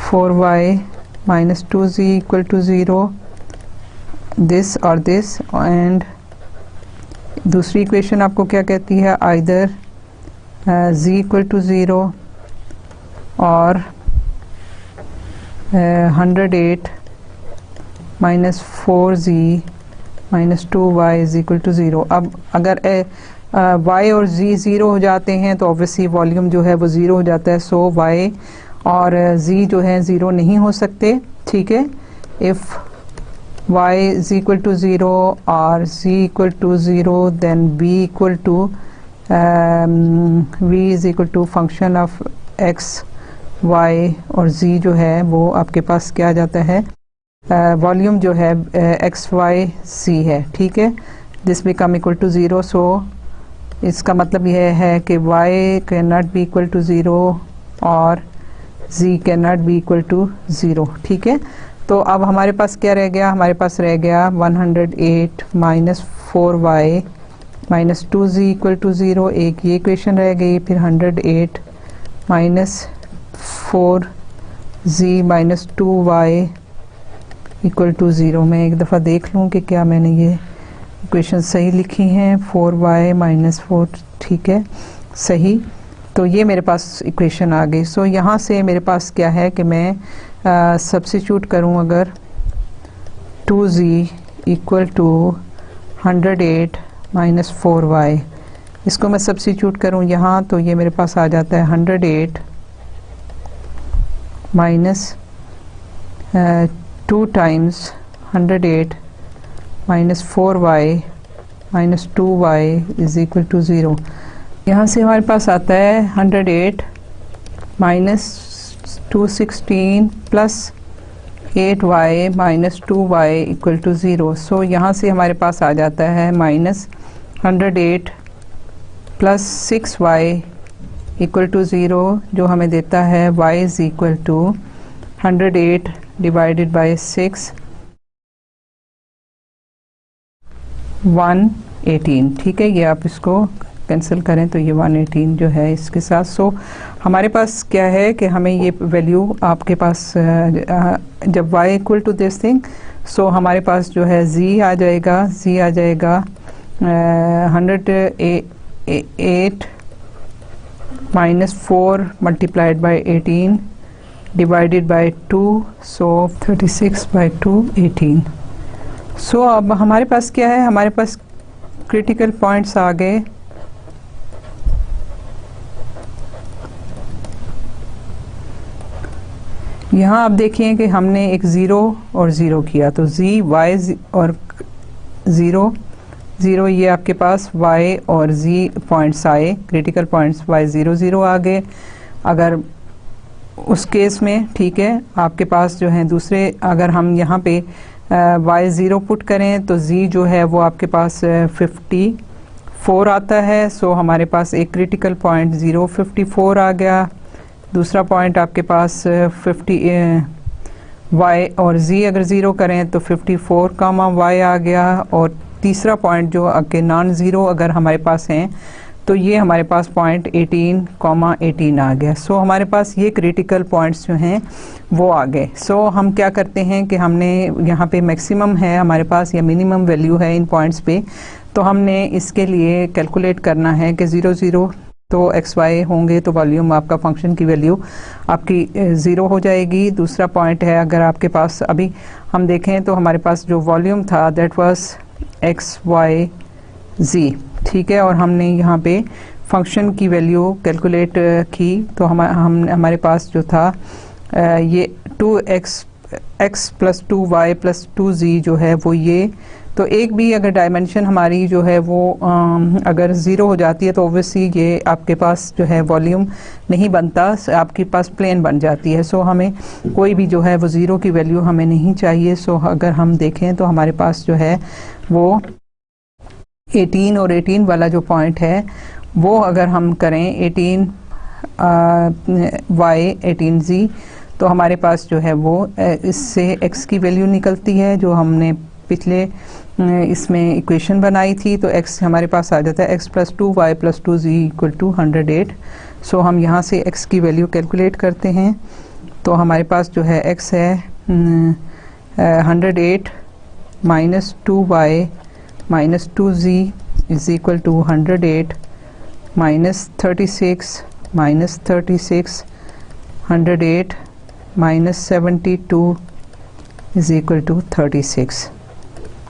4y minus 2z equal to 0, this और दिस। एंड दूसरी इक्वेशन आपको क्या कहती है, आइदर z इक्वल टू 0 और 108 minus 4z minus 2y is equal to 0। अब अगर y और z 0 हो जाते हैं तो ऑब्वियसली वॉल्यूम जो है वो 0 हो जाता है। सो y और z जो है 0 नहीं हो सकते, ठीक है। If y is equal to 0 और z equal to 0 then b equal to v is equal to function of x y और z जो है वो आपके पास क्या आ जाता है, वॉल्यूम जो है एक्स वाई सी है, ठीक है। This become equal to 0। So इसका मतलब यह है कि y can not be equal to 0 और z can not be equal to 0, ठीक है। तो अब हमारे पास क्या रह गया, हमारे पास रह गया 108 minus 4y minus 2z equal to 0, एक ये इक्वेशन रह गई। फिर 108 minus 4z minus 2y equal to 0। मैं एक दफ़ा देख लूँ कि क्या मैंने ये इक्वेशन सही लिखी हैं, 4y माइनस 4, ठीक है, सही। तो ये मेरे पास इक्वेशन आ गई। सो यहाँ से मेरे पास क्या है कि मैं सब्स्टिट्यूट करूँ, अगर 2z equal to 108 minus 4y, इसको मैं सब्स्टिट्यूट करूँ यहाँ, तो ये मेरे पास आ जाता है 108 minus 2 times 108 minus 4y minus 2y is equal to 0। यहाँ से हमारे पास आता है 108 minus 216 plus 8y minus 2y equal to 0। So यहाँ से हमारे पास आ जाता है minus 108 plus 6y equal to 0, जो हमें देता है y is equal to 108 divided by 6 118, ठीक है। ये आप इसको कैंसिल करें तो ये 118 जो है इसके साथ। सो हमारे पास क्या है कि हमें ये वैल्यू आपके पास जब y equal to this thing, so हमारे पास जो है z आ जाएगा 108 minus 4 multiplied by 18 divided by 2, so 36 by 2 18। So अब हमारे पास क्या है, हमारे पास क्रिटिकल पॉइंट्स आ गए। यहाँ आप देखिए कि हमने एक 0 और 0 किया, तो z y और 0 0, ये आपके पास y और z पॉइंट्स आए, क्रिटिकल पॉइंट्स y 0 0 आ गए। अगर उस केस में, ठीक है, आपके पास जो है दूसरे, अगर हम यहाँ पे y 0 पुट करें तो z जो है वो आपके पास 54 आता है। सो हमारे पास एक क्रिटिकल पॉइंट 54 आ गया। दूसरा पॉइंट आपके पास 50 y और z अगर 0 करें तो 54 कामा y आ गया। और तीसरा पॉइंट जो कि नॉन ज़ीरो अगर हमारे पास हैं तो ये हमारे पास पॉइंट 18 आ गया। सो हमारे पास ये क्रिटिकल पॉइंट्स जो हैं वो आ गए। सो हम क्या करते हैं कि हमने यहाँ पे मैक्सिमम है हमारे पास या मिनिमम वैल्यू है इन पॉइंट्स पे, तो हमने इसके लिए कैलकुलेट करना है कि 0 0 तो एक्स वाई होंगे तो वॉल्यूम आपका फंक्शन की वैल्यू आपकी 0 हो जाएगी। दूसरा पॉइंट है, अगर आपके पास अभी हम देखें तो हमारे पास जो वॉल्यूम था दैट वाज एक्स वाई जी, ठीक है, और हमने यहाँ पे फंक्शन की वैल्यू कैलकुलेट की तो हमारे पास जो था ये 2x plus 2y plus 2z जो है वो ये तो एक भी अगर डायमेंशन हमारी जो है वो अगर ज़ीरो हो जाती है तो ऑब्वियसली ये आपके पास जो है वॉल्यूम नहीं बनता, आपके पास प्लेन बन जाती है। सो हमें कोई भी जो है वो ज़ीरो की वैल्यू हमें नहीं चाहिए। सो अगर हम देखें तो हमारे पास जो है वो 18 और 18 वाला जो पॉइंट है वो अगर हम करें 18 y 18z, तो हमारे पास जो है वो इससे x की वैल्यू निकलती है जो हमने पिछले इसमें इक्वेशन बनाई थी। तो x हमारे पास आ जाता है x + 2y + 2z = 108। सो हम यहाँ से x की वैल्यू कैलकुलेट करते हैं। तो हमारे पास जो है x है 108 - 2y - 2z = 108 - 36 - 36 108 - 72 = 36।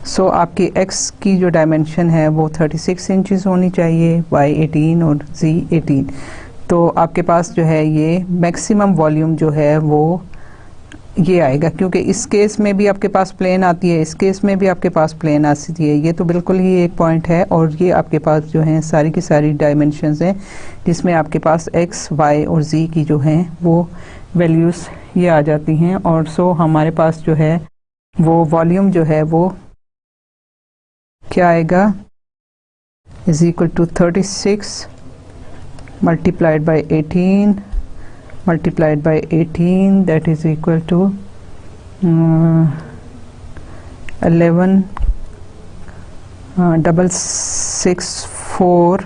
सो आपकी x की जो डायमेंशन है वो 36 इंचज़ होनी चाहिए, y 18 और z 18। तो आपके पास जो है ये मैक्सिमम वॉल्यूम जो है वो ये आएगा, क्योंकि इस केस में भी आपके पास प्लेन आती है, इस केस में भी आपके पास प्लेन आती है। ये तो बिल्कुल ही एक पॉइंट है और ये आपके पास जो है सारी की सारी डायमेंशंस हैं जिसमें आपके पास x, y और z की जो हैं वो वैल्यूज़ ये आ जाती हैं। और सो हमारे पास जो है वो वॉल्यूम जो है वो क्या आएगा = 36 multiplied by 18 multiplied by 18, that is equal to 11,664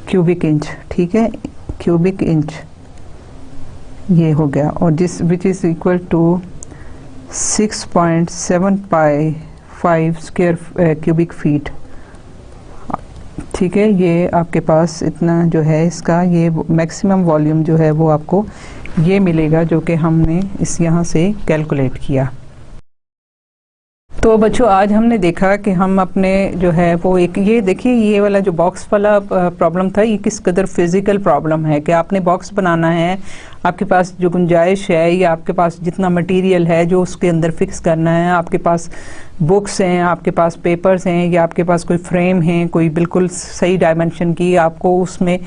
cubic inch. ठीक है, क्यूबिक इंच ये हो गया, और जिस which is equal to 6.755 square cubic feet. ठीक है, ये आपके पास इतना जो है इसका ये मैक्सिमम वॉल्यूम जो है वो आपको ये मिलेगा जो कि हमने इस यहाँ से कैलकुलेट किया। तो बच्चों आज हमने देखा कि हम अपने जो है वो एक ये देखिए ये वाला जो बॉक्स वाला प्रॉब्लम था ये किस कदर फिज़िकल प्रॉब्लम है कि आपने बॉक्स बनाना है, आपके पास जो गुंजाइश है या आपके पास जितना मटेरियल है जो उसके अंदर फिक्स करना है, आपके पास बुक्स हैं, आपके पास पेपर्स हैं या आपके पास कोई फ्रेम है कोई बिल्कुल सही डायमेंशन की, आपको उसमें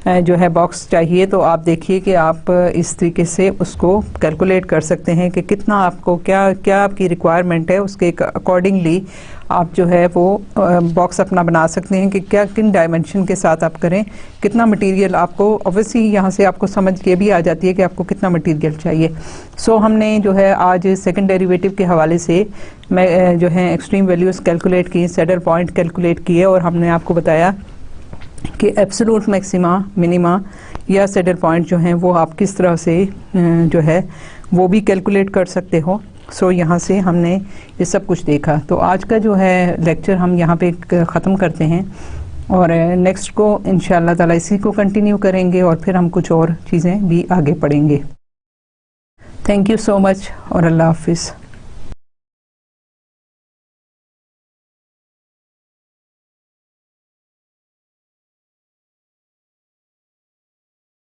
जो है बॉक्स चाहिए। तो आप देखिए कि आप इस तरीके से उसको कैलकुलेट कर सकते हैं कि कितना आपको क्या क्या आपकी रिक्वायरमेंट है, उसके अकॉर्डिंगली आप जो है वो बॉक्स अपना बना सकते हैं कि क्या किन डायमेंशन के साथ आप करें, कितना मटेरियल आपको। ऑब्वियसली यहाँ से आपको समझ के भी आ जाती है कि आपको कितना मटेरियल चाहिए। सो हमने जो है आज सेकंड डेरिवेटिव के हवाले से मैं जो है एक्सट्रीम वैल्यूज़ कैलकुलेट की, सैडल पॉइंट कैलकुलेट किए और हमने आपको बताया कि एब्सोल्यूट मैक्सिमा, मिनिमा या सैडल पॉइंट जो हैं वो आप किस तरह से जो है वो भी कैलकुलेट कर सकते हो। सो यहाँ से हमने ये सब कुछ देखा। तो आज का जो है लेक्चर हम यहाँ पे ख़त्म करते हैं और नेक्स्ट को इंशाअल्लाह ताला इसी को कंटिन्यू करेंगे और फिर हम कुछ और चीज़ें भी आगे पढ़ेंगे। थैंक यू सो मच और अल्लाह हाफिज़।